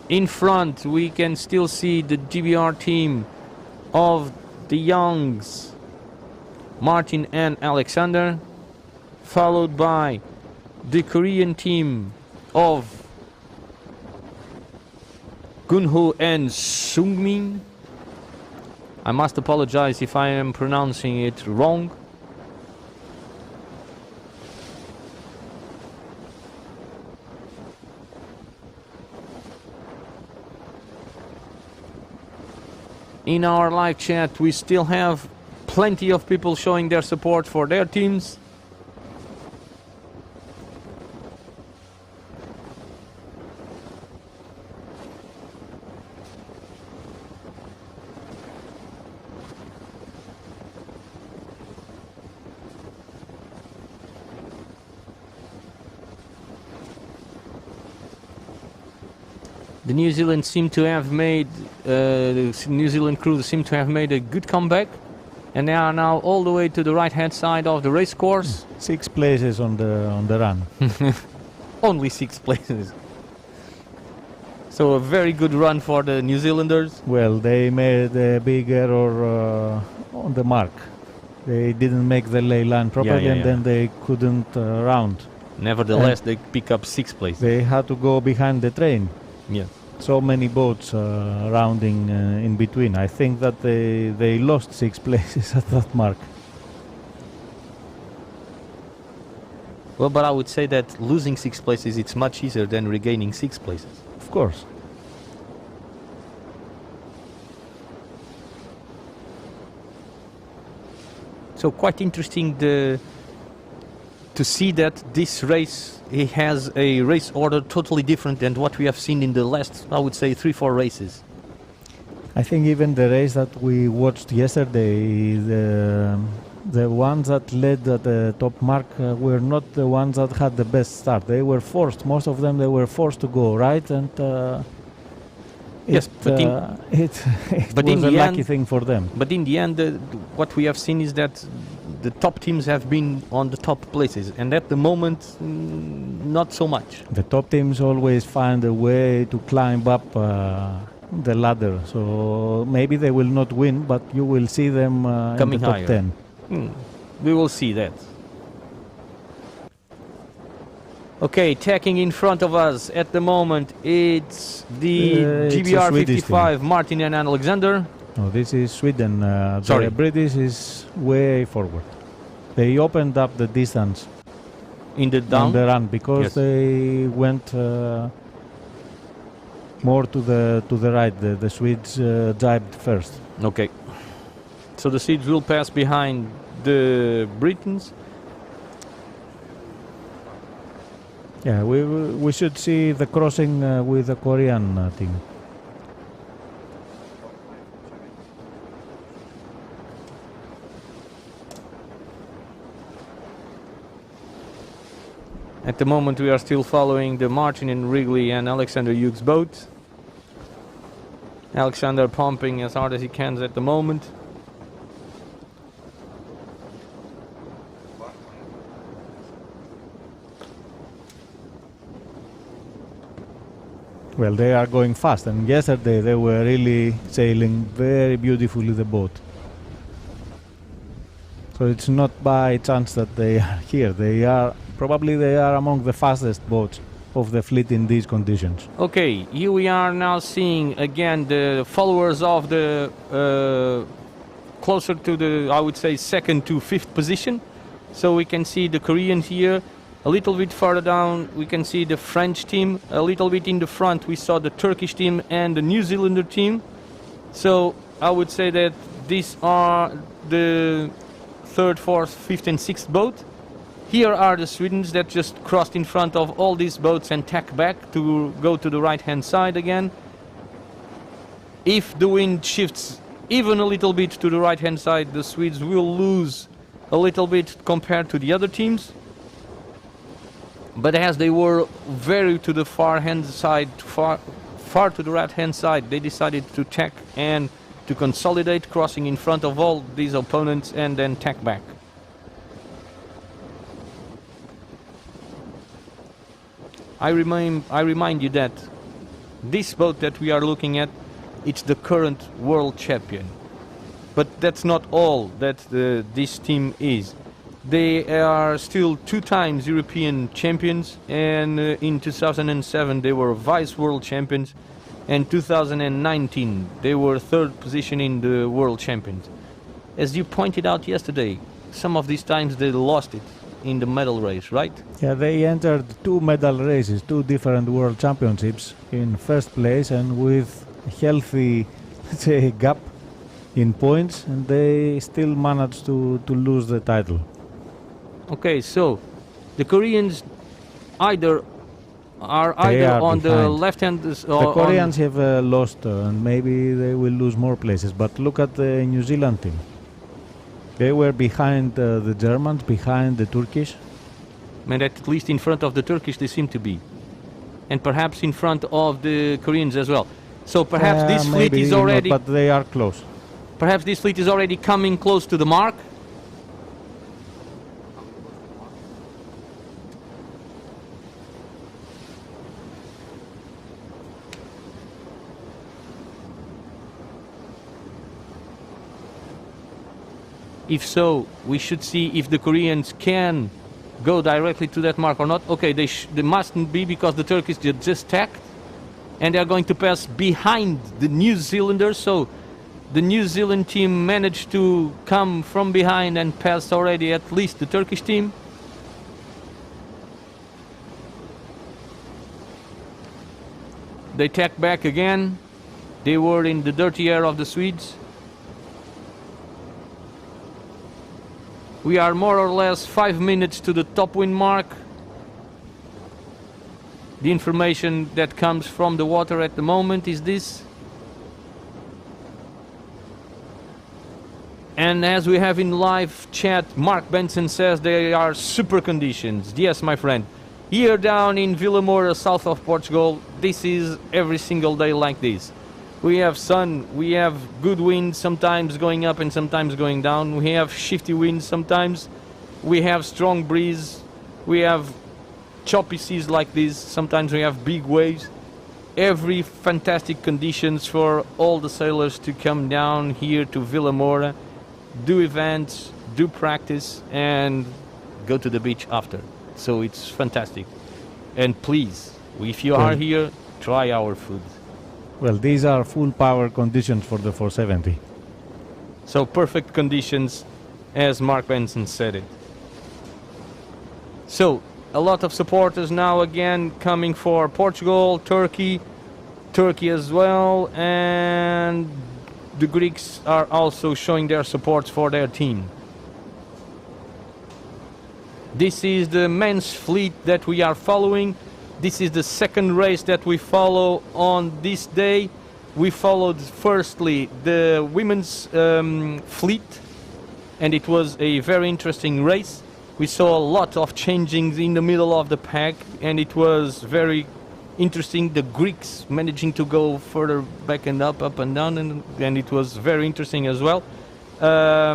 in front we can still see the GBR team of the Youngs, Martin and Alexander, followed by the Korean team of Gunho and Sungmin. I must apologize if I am pronouncing it wrong. In our live chat we still have plenty of people showing their support for their teams. The New Zealand seem to have made the New Zealand crew seem to have made a good comeback, and they are now all the way to the right-hand side of the race course. 6 places on the run. Only 6 places. So a very good run for the New Zealanders. Well, they made a big error on the mark. They didn't make the ley line properly, and then they couldn't round. Nevertheless, they pick up 6th place. They had to go behind the train. Yeah. So many boats rounding in between. I think that they lost 6 places at that mark. Well, but I would say that losing 6 places it's much easier than regaining 6 places. Of course. So quite interesting to see that this race it has a race order totally different than what we have seen in the last, I would say, 3-4 races. I think even the race that we watched yesterday, the ones that led at the top mark were not the ones that had the best start. They were forced, most of them they were forced to go right, and Yes, but it but was in a the lucky end- thing for them. But in the end, what we have seen is that the top teams have been on the top places, and at the moment, not so much. The top teams always find a way to climb up the ladder. So maybe they will not win, but you will see them in Coming the top higher. 10. We will see that. Okay, tacking in front of us at the moment, it's the It's a GBR Swedish 55 Martin and Alexander. No, this is Sweden. Sorry. The British is way forward. They opened up the distance In the on down. the run because Yes. they went more to the right. The Swedes jibed first. Okay. So the Swedes will pass behind the Britons. Yeah, we should see the crossing with the Korean team. At the moment, we are still following the Martin and Wrigley and Alexander Hughes boat. Alexander pumping as hard as he can at the moment. Well, they are going fast, and yesterday they were really sailing very beautifully the boat. So it's not by chance that they are here. They are among the fastest boats of the fleet in these conditions. Okay, here we are now seeing again the followers of the closer to the, I would say, second to fifth position. So we can see the Koreans here. A little bit further down, we can see the French team. A little bit in the front, we saw the Turkish team and the New Zealander team. So I would say that these are the third, fourth, fifth, and sixth boat. Here are the Swedes that just crossed in front of all these boats and tack back to go to the right-hand side again. If the wind shifts even a little bit to the right-hand side, the Swedes will lose a little bit compared to the other teams. But as they were very to the far-hand side, far to the right-hand side, they decided to tack and to consolidate, crossing in front of all these opponents and then tack back. I remind you that this boat that we are looking at, it's the current world champion. But that's not all that this team is. They are still 2 times European champions, and in 2007 they were vice world champions, and 2019 they were 3rd position in the world champions. As you pointed out yesterday, some of these times they lost it in the medal race, right? Yeah, they entered 2 medal races, 2 different world championships in first place and with a healthy, let's say, gap in points, and they still managed to lose the title. Okay, so the Koreans are They either are on the behind. left hand The Koreans have lost and maybe they will lose more places, but look at the New Zealand team. They were behind the Germans, behind the Turkish. and at least in front of the Turkish they seem to be, and perhaps in front of the Koreans as well. So perhaps this fleet Maybe is not, already but they are close. perhaps this fleet is already coming close to the mark. If so, we should see if the Koreans can go directly to that mark or not. Okay, they mustn't be, because the Turkish just tacked and they are going to pass behind the New Zealanders. So the New Zealand team managed to come from behind and pass already at least the Turkish team. They tack back again. They were in the dirty air of the Swedes. We are more or less 5 minutes to the top wind mark. The information that comes from the water at the moment is this. And as we have in live chat, Mark Benson says they are super conditions. Yes, my friend. Here down in Vilamoura, south of Portugal, this is every single day like this. We have sun, we have good wind, sometimes going up and sometimes going down. We have shifty winds sometimes. We have strong breeze. We have choppy seas like this. Sometimes we have big waves. Every fantastic conditions for all the sailors to come down here to Vilamoura, do events, do practice, and go to the beach after. So it's fantastic. And please, if you are here, try our food. Well, these are full power conditions for the 470. So perfect conditions, as Mark Benson said it. So a lot of supporters now again coming for Portugal, Turkey as well, and the Greeks are also showing their support for their team. This is the men's fleet that we are following. This is the second race that we follow on this day. We followed firstly the women's fleet, and it was a very interesting race. We saw a lot of changings in the middle of the pack, and it was very interesting. The Greeks managing to go further back and up and down, and it was very interesting as well. At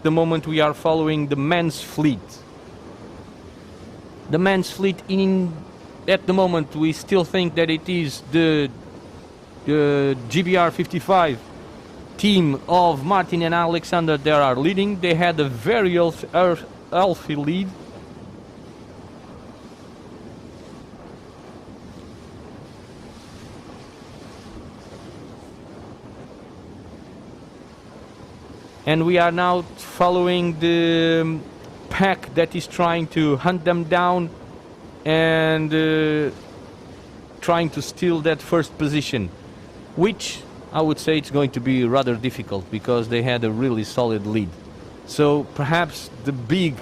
the moment we are following the men's fleet. The men's fleet at the moment we still think that it is the GBR 55 team of Martin and Alexander that are leading. They had a very healthy lead. And we are now following the pack that is trying to hunt them down and trying to steal that first position, which I would say it's going to be rather difficult because they had a really solid lead. So perhaps the big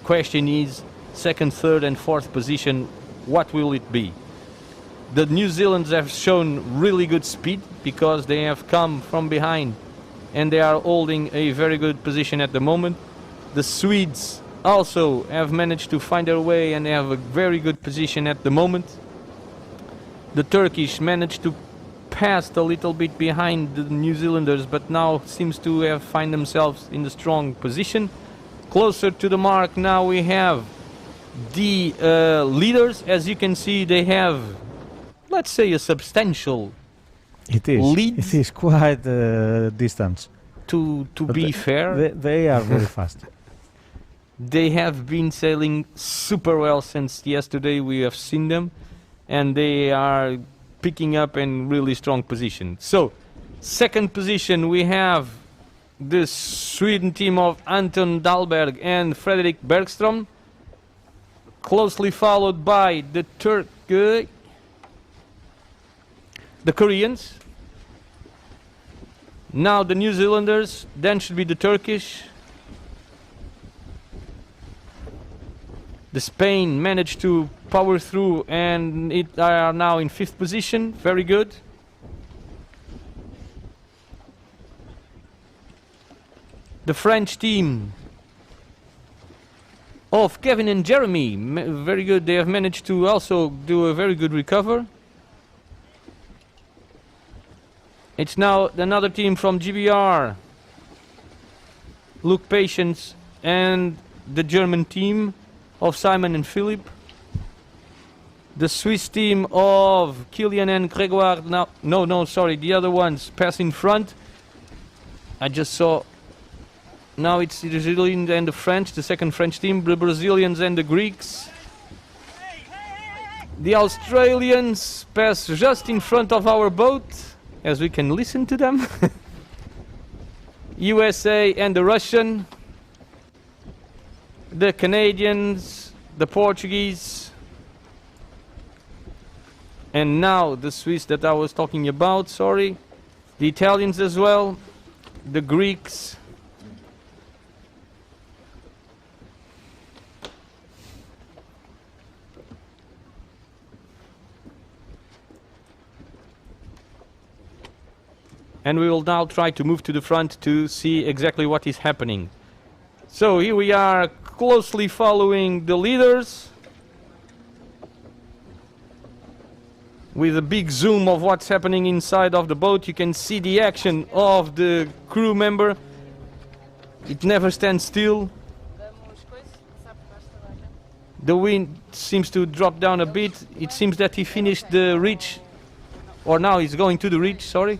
question is second, third and fourth position, what will it be? The New Zealanders have shown really good speed because they have come from behind and they are holding a very good position at the moment. The Swedes also have managed to find their way and have a very good position at the moment. The Turkish managed to pass a little bit behind the New Zealanders, but now seems to have find themselves in a strong position. Closer to the mark now we have the leaders. As you can see, they have, let's say, a substantial lead. It is quite a distance. To be fair, they are very fast. They have been sailing super well since yesterday. We have seen them, and they are picking up in really strong position. So, second position we have the Sweden team of Anton Dahlberg and Fredrik Bergström, closely followed by the Koreans. Now the New Zealanders, then should be the Turkish. The Spain managed to power through and it are now in fifth position. Very good. The French team of Kevin and Jeremy, very good. They have managed to also do a very good recover. It's now another team from GBR, Luke Patience, and the German team of Simon and Philip. The Swiss team of Kilian and Gregoire, sorry, the other ones pass in front. I just saw, now it's the Brazilians and the French, the second French team, the Brazilians and the Greeks. The Australians pass just in front of our boat, as we can listen to them. USA and the Russian, the Canadians, the Portuguese, and now the Swiss that I was talking about, sorry, the Italians as well, the Greeks, and we will now try to move to the front to see exactly what is happening. So here we are closely following the leaders. with a big zoom of what's happening inside of the boat. You can see the action of the crew member. It never stands still. The wind seems to drop down a bit. It seems that he finished the reach, or now he's going to the reach, sorry.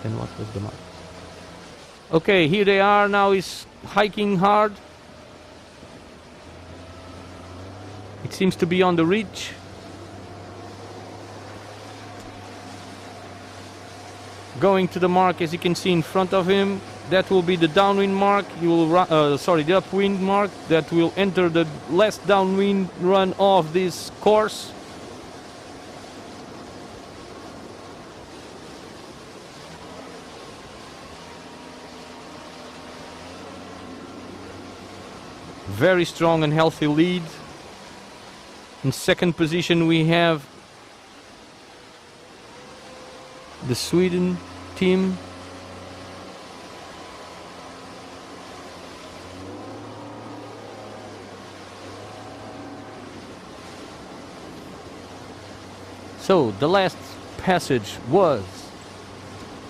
Then what was the mark? Okay, here they are. Now he's hiking hard. It seems to be on the reach. Going to the mark, as you can see in front of him. That will be the downwind mark. You will the upwind mark. That will enter the last downwind run of this course. Very strong and healthy lead. In second position we have the Sweden team. So the last passage was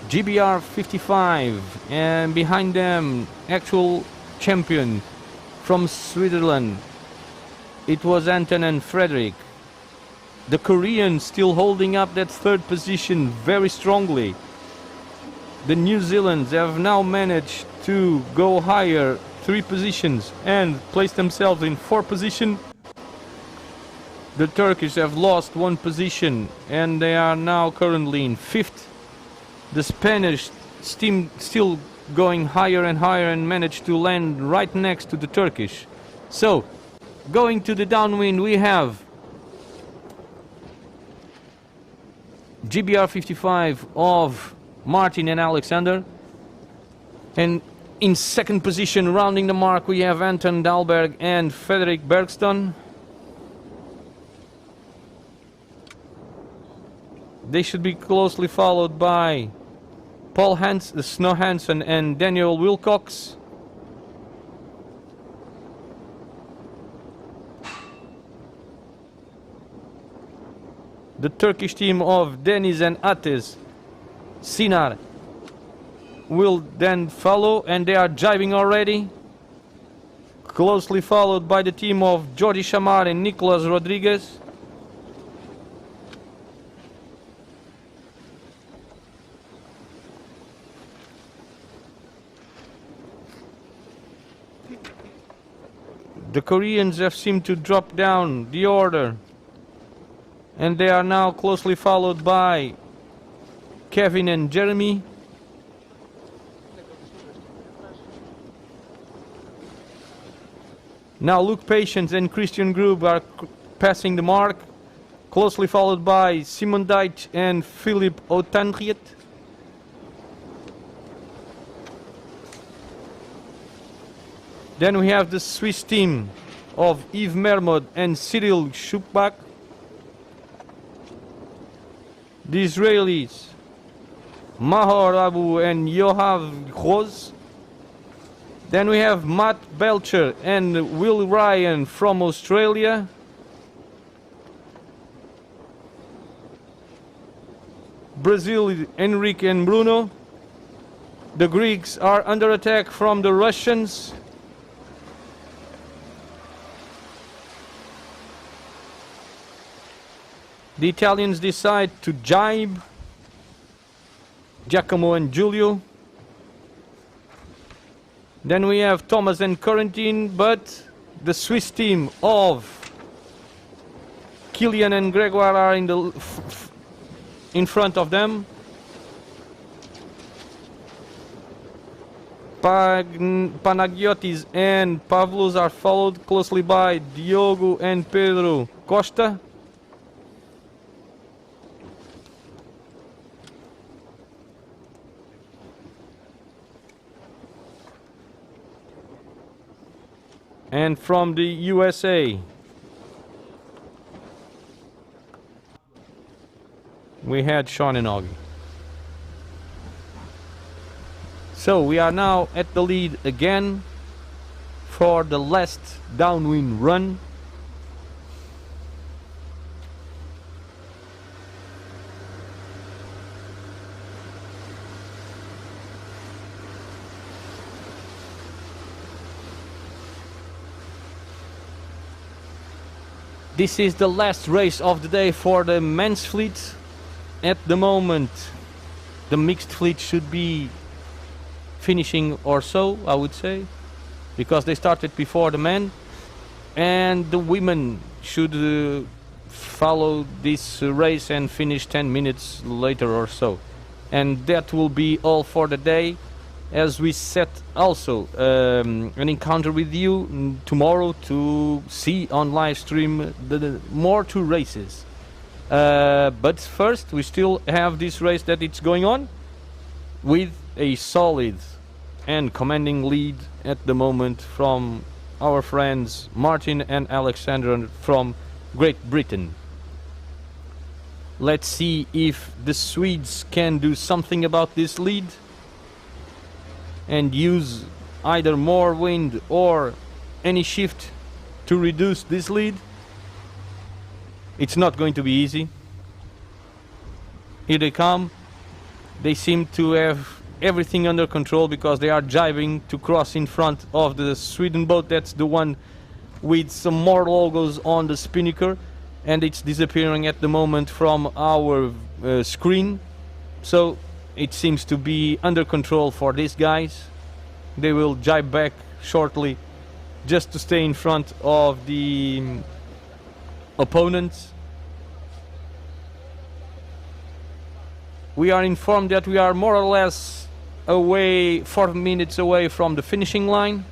GBR 55, and behind them actual champion from Switzerland, it was Anton and Frederick. The Koreans still holding up that third position very strongly. The New Zealanders have now managed to go higher 3 positions and place themselves in 4th position. The Turkish have lost 1 position and they are now currently in 5th. The Spanish team still going higher and higher and managed to land right next to the Turkish. So, going to the downwind, we have GBR 55 of Martin and Alexander. And in second position, rounding the mark, we have Anton Dahlberg and Frederick Bergston. They should be closely followed by Paul Snow Hansen and Daniel Wilcox. The Turkish team of Deniz and Ates Sinar will then follow, and they are jibing already. Closely followed by the team of Jordi Chamar and Nicolas Rodriguez. The Koreans have seemed to drop down the order, and they are now closely followed by Kevin and Jeremy. Now Luke Patience and Christian Grube are passing the mark, closely followed by Simon Deitch and Philip Otanriet. Then we have the Swiss team of Yves Mermod and Cyril Schupbach. The Israelis, Mahor Abu and Yoav Roz. Then we have Matt Belcher and Will Ryan from Australia. Brazil, Enrique and Bruno. The Greeks are under attack from the Russians. The Italians decide to jibe, Giacomo and Giulio. Then we have Thomas and Corentin, but the Swiss team of Kilian and Gregoire are in front of them. Panagiotis and Pavlos are followed closely by Diogo and Pedro Costa. And from the USA, we had Sean and Augie. So we are now at the lead again for the last downwind run. This is the last race of the day for the men's fleet. At the moment, the mixed fleet should be finishing or so, I would say, because they started before the men, and the women should follow this race and finish 10 minutes later or so. And that will be all for the day, as we set also an encounter with you tomorrow to see on live stream the more two races. But first we still have this race that it's going on with a solid and commanding lead at the moment from our friends Martin and Alexander from Great Britain. Let's see if the Swedes can do something about this lead and use either more wind or any shift to reduce this lead. It's not going to be easy. Here they come. They seem to have everything under control because they are jibing to cross in front of the Sweden boat. That's the one with some more logos on the spinnaker, and it's disappearing at the moment from our screen. So it seems to be under control for these guys. They will jibe back shortly just to stay in front of the opponents. We are informed that we are more or less away, 4 minutes away from the finishing line.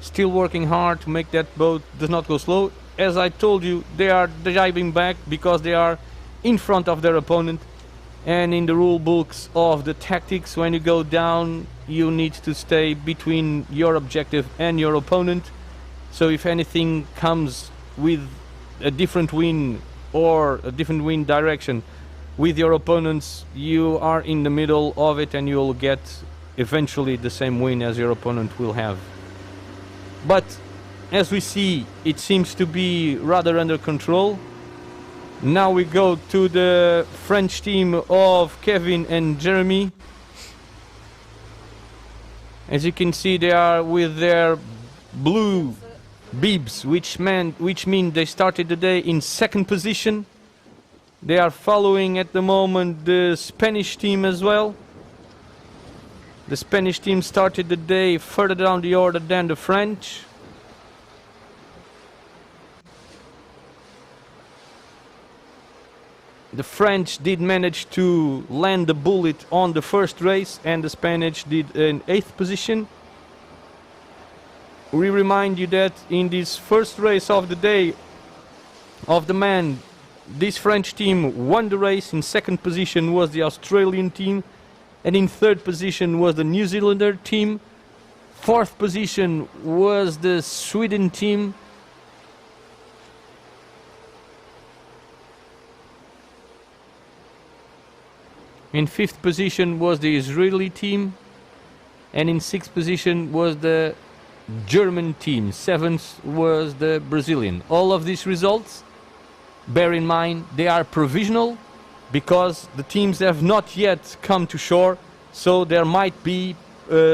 Still working hard to make that boat does not go slow. As I told you, they are jibing back because they are in front of their opponent, and in the rule books of the tactics, when you go down you need to stay between your objective and your opponent. So if anything comes with a different wind or a different wind direction with your opponents, you are in the middle of it and you'll get eventually the same wind as your opponent will have. But as we see, it seems to be rather under control. Now we go to the French team of Kevin and Jeremy. As you can see, they are with their blue bibs, which mean they started the day in second position. They are following at the moment the Spanish team as well. The Spanish team started the day further down the order than the French. The French did manage to land the bullet on the first race, and the Spanish did in 8th position. We remind you that in this first race of the day of the man, this French team won the race. In second position was the Australian team, and in third position was the New Zealander team. Fourth position was the Sweden team. In fifth position was the Israeli team, and in sixth position was the German team. Seventh was the Brazilian. All of these results, bear in mind, they are provisional because the teams have not yet come to shore, so there might be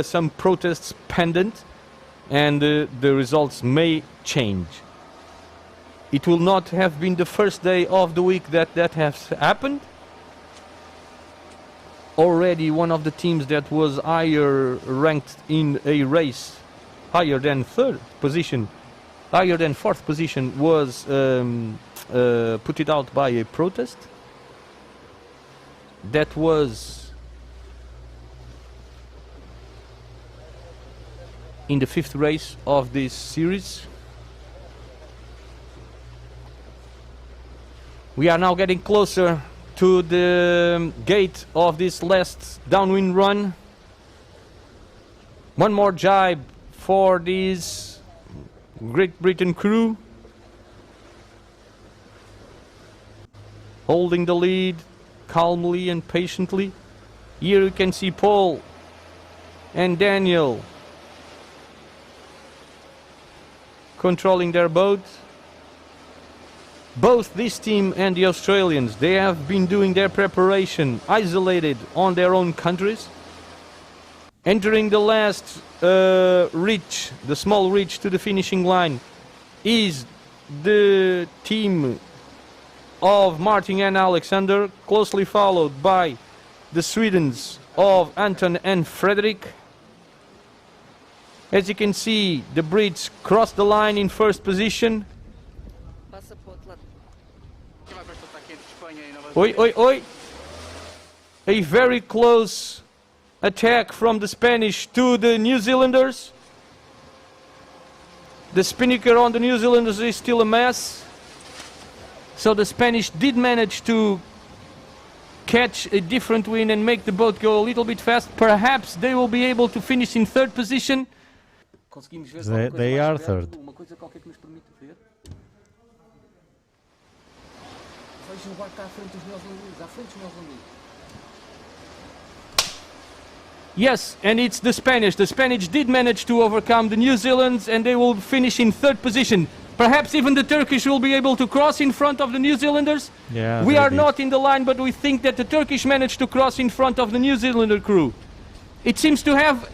some protests pending, and the results may change. It will not have been the first day of the week that has happened. Already one of the teams that was higher ranked in a race, higher than third position, higher than fourth position, was put it out by a protest. That was in the fifth race of this series. We are now getting closer to the gate of this last downwind run. One more jibe for this Great Britain crew. holding the lead calmly and patiently. Here you can see Paul and Daniel controlling their boat. Both this team and the Australians, they have been doing their preparation isolated on their own countries. Entering the last reach, the small reach to the finishing line, is the team of Martin and Alexander, closely followed by the Swedes of Anton and Frederick. As you can see, the Brits crossed the line in first position. Oi, oi, oi! A very close attack from the Spanish to the New Zealanders. The spinnaker on the New Zealanders is still a mess. So the Spanish did manage to catch a different wind and make the boat go a little bit fast. Perhaps they will be able to finish in third position. They are third. Yes, and it's the Spanish. The Spanish did manage to overcome the New Zealanders and they will finish in third position. Perhaps even the Turkish will be able to cross in front of the New Zealanders. Yeah, we are not in the line, but we think that the Turkish managed to cross in front of the New Zealander crew. It seems to have...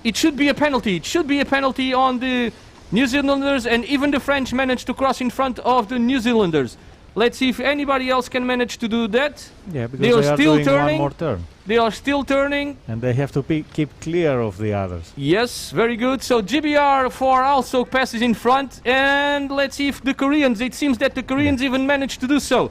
It should be a penalty. It should be a penalty on the New Zealanders, and even the French managed to cross in front of the New Zealanders. Let's see if anybody else can manage to do that. Yeah, because they are still doing turning. one more turn. They are still turning. And they have to keep clear of the others. Yes, very good. So GBR 4 also passes in front. And let's see if the Koreans, it seems that the Koreans even managed to do so.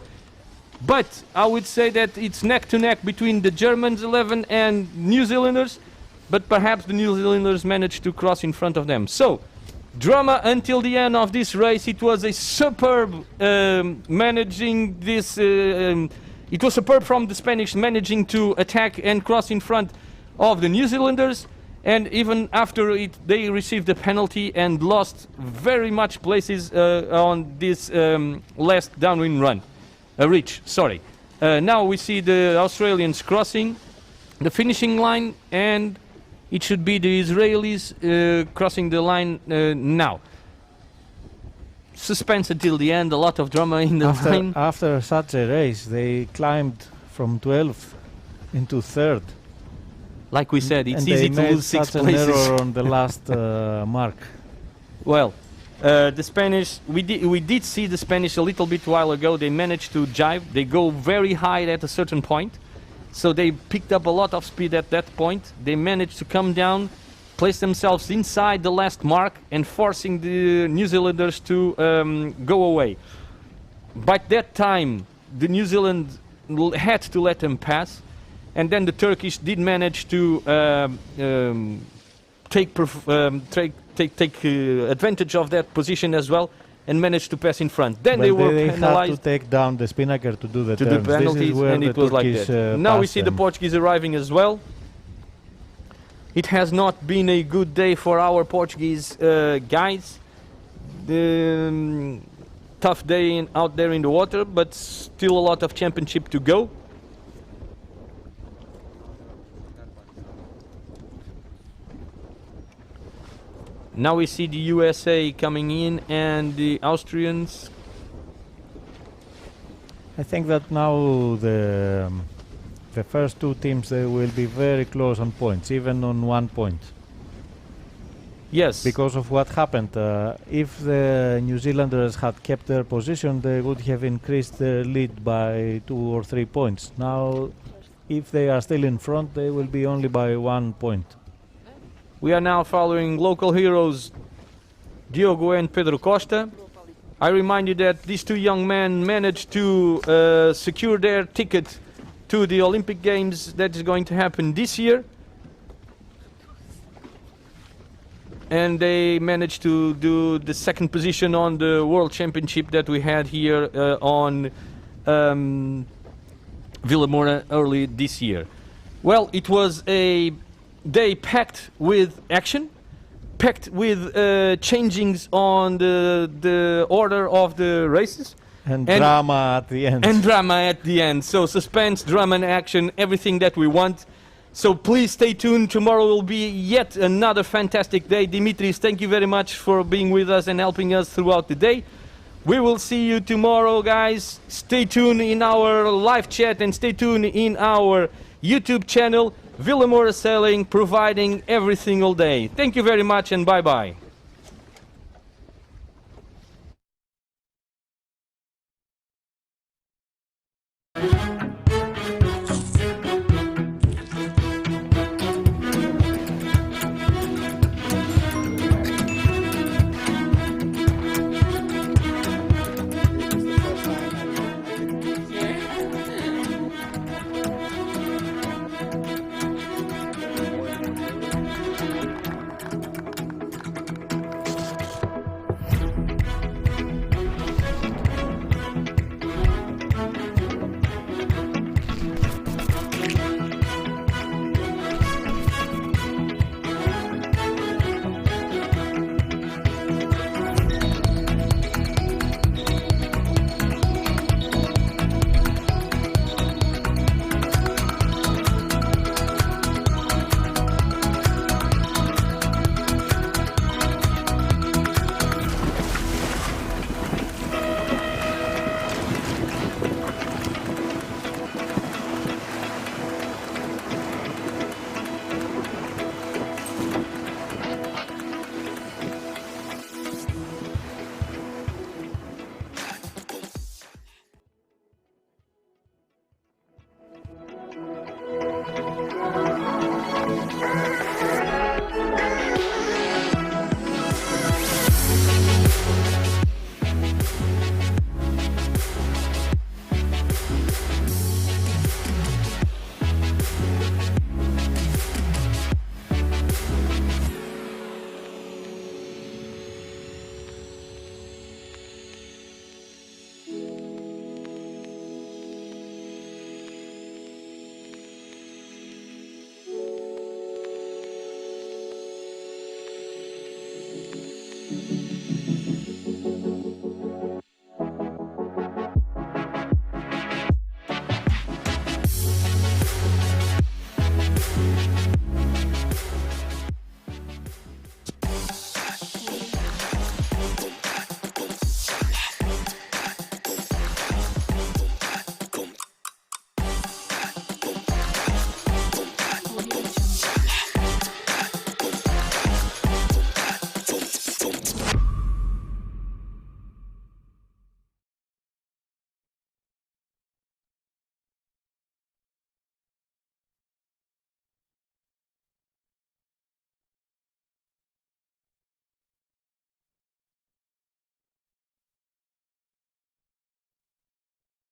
But I would say that it's neck to neck between the Germans 11 and New Zealanders. But perhaps the New Zealanders managed to cross in front of them. So, drama until the end of this race. It was a superb managing this... it was superb from the Spanish managing to attack and cross in front of the New Zealanders. And even after it, they received a penalty and lost very much places on this last downwind run. Reach, sorry. Now we see the Australians crossing the finishing line, and it should be the Israelis crossing the line now. Suspense until the end, a lot of drama in the line. After such a race, they climbed from 12th into 3rd. Like we said, it's and easy they to made lose 6 such places. an error on the last mark. Well, the Spanish, we did see the Spanish a little bit while ago. They managed to jibe. They go very high at a certain point. So they picked up a lot of speed at that point. They managed to come down, place themselves inside the last mark, and forcing the New Zealanders to go away. By that time, the New Zealand had to let them pass, and then the Turkish did manage to take advantage of that position as well, and managed to pass in front. Then they were penalized. Had to take down the spinnaker to do the to turns. the penalties, and it was like that. Now we see the Portuguese arriving as well. It has not been a good day for our Portuguese guys. Tough day out there in the water, but still a lot of championship to go. Now we see the USA coming in and the Austrians. I think that now the first two teams, they will be very close on points, even on 1 point. Yes. Because of what happened. If the New Zealanders had kept their position, they would have increased their lead by 2 or 3 points. Now, if they are still in front, they will be only by 1 point. We are now following local heroes Diogo and Pedro Costa. I remind you that these two young men managed to secure their ticket to the Olympic Games that is going to happen this year. And they managed to do the second position on the World Championship that we had here on Vilamoura early this year. Well, it was a day packed with action, packed with changings on the order of the races. And And- drama at the end. and drama at the end. So suspense, drama, and action, everything that we want. So please stay tuned. Tomorrow will be yet another fantastic day. Dimitris, thank you very much for being with us and helping us throughout the day. We will see you tomorrow, guys. Stay tuned in our live chat and stay tuned in our YouTube channel, Vilamoura Sailing, providing every single day. Thank you very much and bye-bye.